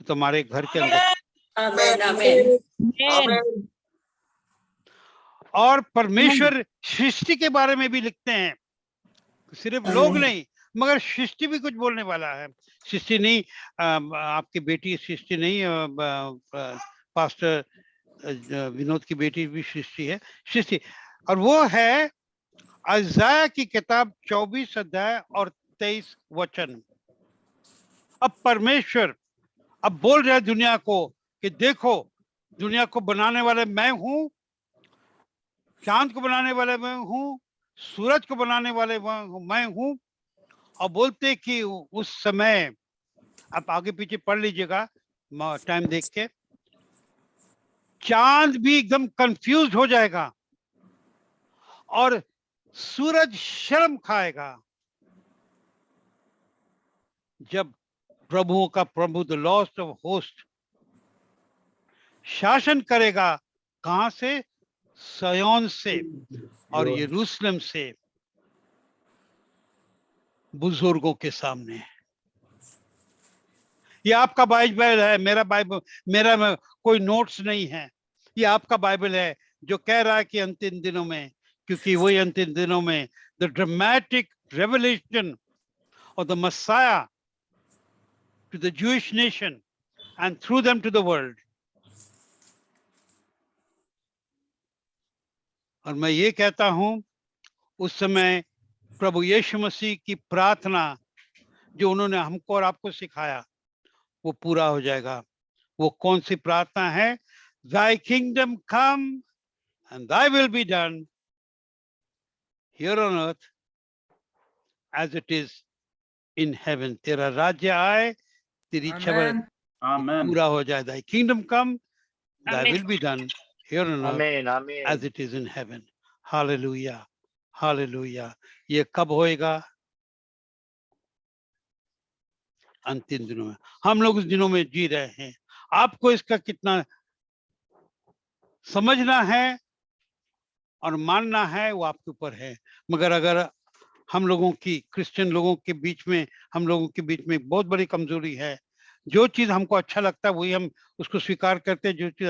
तुम्हारे घर के अंदर। आमेन आमेन आमीन। और परमेश्वर सृष्टि के बारे में भी लिखते हैं, सिर्फ लोग नहीं, मगर सृष्टि भी कुछ बोलने वाला है। सृष्टि नहीं, आपकी बेटी सृष्टि नहीं, पास्टर विनोद की बेटी भी सृष्टि है, सृष्टि। और वो है यशायाह की किताब 24 अध्याय और 23 वचन। अब परमेश्वर अब बोल रहे दुनिया को कि देखो, दुनिया को बनाने वाले मैं हूं, चांद को बनाने वाले मैं हूं, सूरज को बनाने वाले मैं हूं। और बोलते कि उस समय, आप आगे पीछे पढ़ लीजिएगा टाइम देख के, चांद भी एकदम कंफ्यूज हो जाएगा और सूरज शर्म खाएगा जब प्रभुओं का प्रभु, द लॉर्ड ऑफ होस्ट, शासन करेगा। कहां से? सयोन से और यरूशलेम से, बुजुर्गों के सामने। ये आपका बाइबल है, मेरा बाइबल, मेरा में कोई नोट्स नहीं है। ये आपका बाइबल है जो कह रहा है कि अंतिम दिनों में, क्योंकि वही अंतिम दिनों में the dramatic revelation of the Messiah to the Jewish nation and through them to the world. और मैं ये कहता हूं, उस समय प्रभु यीशु मसीह की प्रार्थना जो उन्होंने हमको और आपको सिखाया, वो पूरा हो जाएगा। वो कौन सी प्रार्थना है? Thy kingdom come and thy will be done here on earth as it is in heaven. तेरा राज्य आए, तेरी इच्छा Amen. Amen. पूरा हो जाए। Thy kingdom come, thy Amen. will be done here on earth Amen. Amen. as it is in heaven. Hallelujah. Hallelujah. ये कब होएगा? अंतिम दिनों में। हम लोग उस दिनों में जी रहे हैं। आपको इसका कितना समझना है और मानना है वो आपके ऊपर है। मगर अगर हम लोगों की, क्रिश्चियन लोगों के बीच में, हम लोगों के बीच में बहुत बड़ी कमजोरी है। जो चीज हमको अच्छा लगता है वही हम उसको स्वीकार करते हैं। जो चीज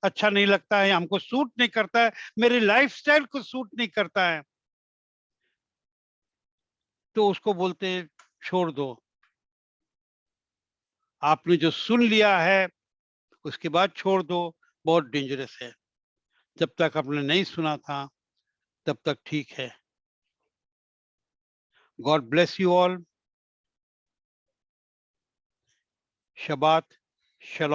अच्छा नहीं लगता है, हमको सूट नहीं करता है, मेरे लाइफस्टाइल को सूट नहीं करता है, तो उसको बोलते हैं छोड़ दो। आपने जो सुन लिया है उसके बाद छोड़ दो, बहुत डेंजरस है। जब तक आपने नहीं सुना था तब तक ठीक है। God bless you all. शबात शलोम।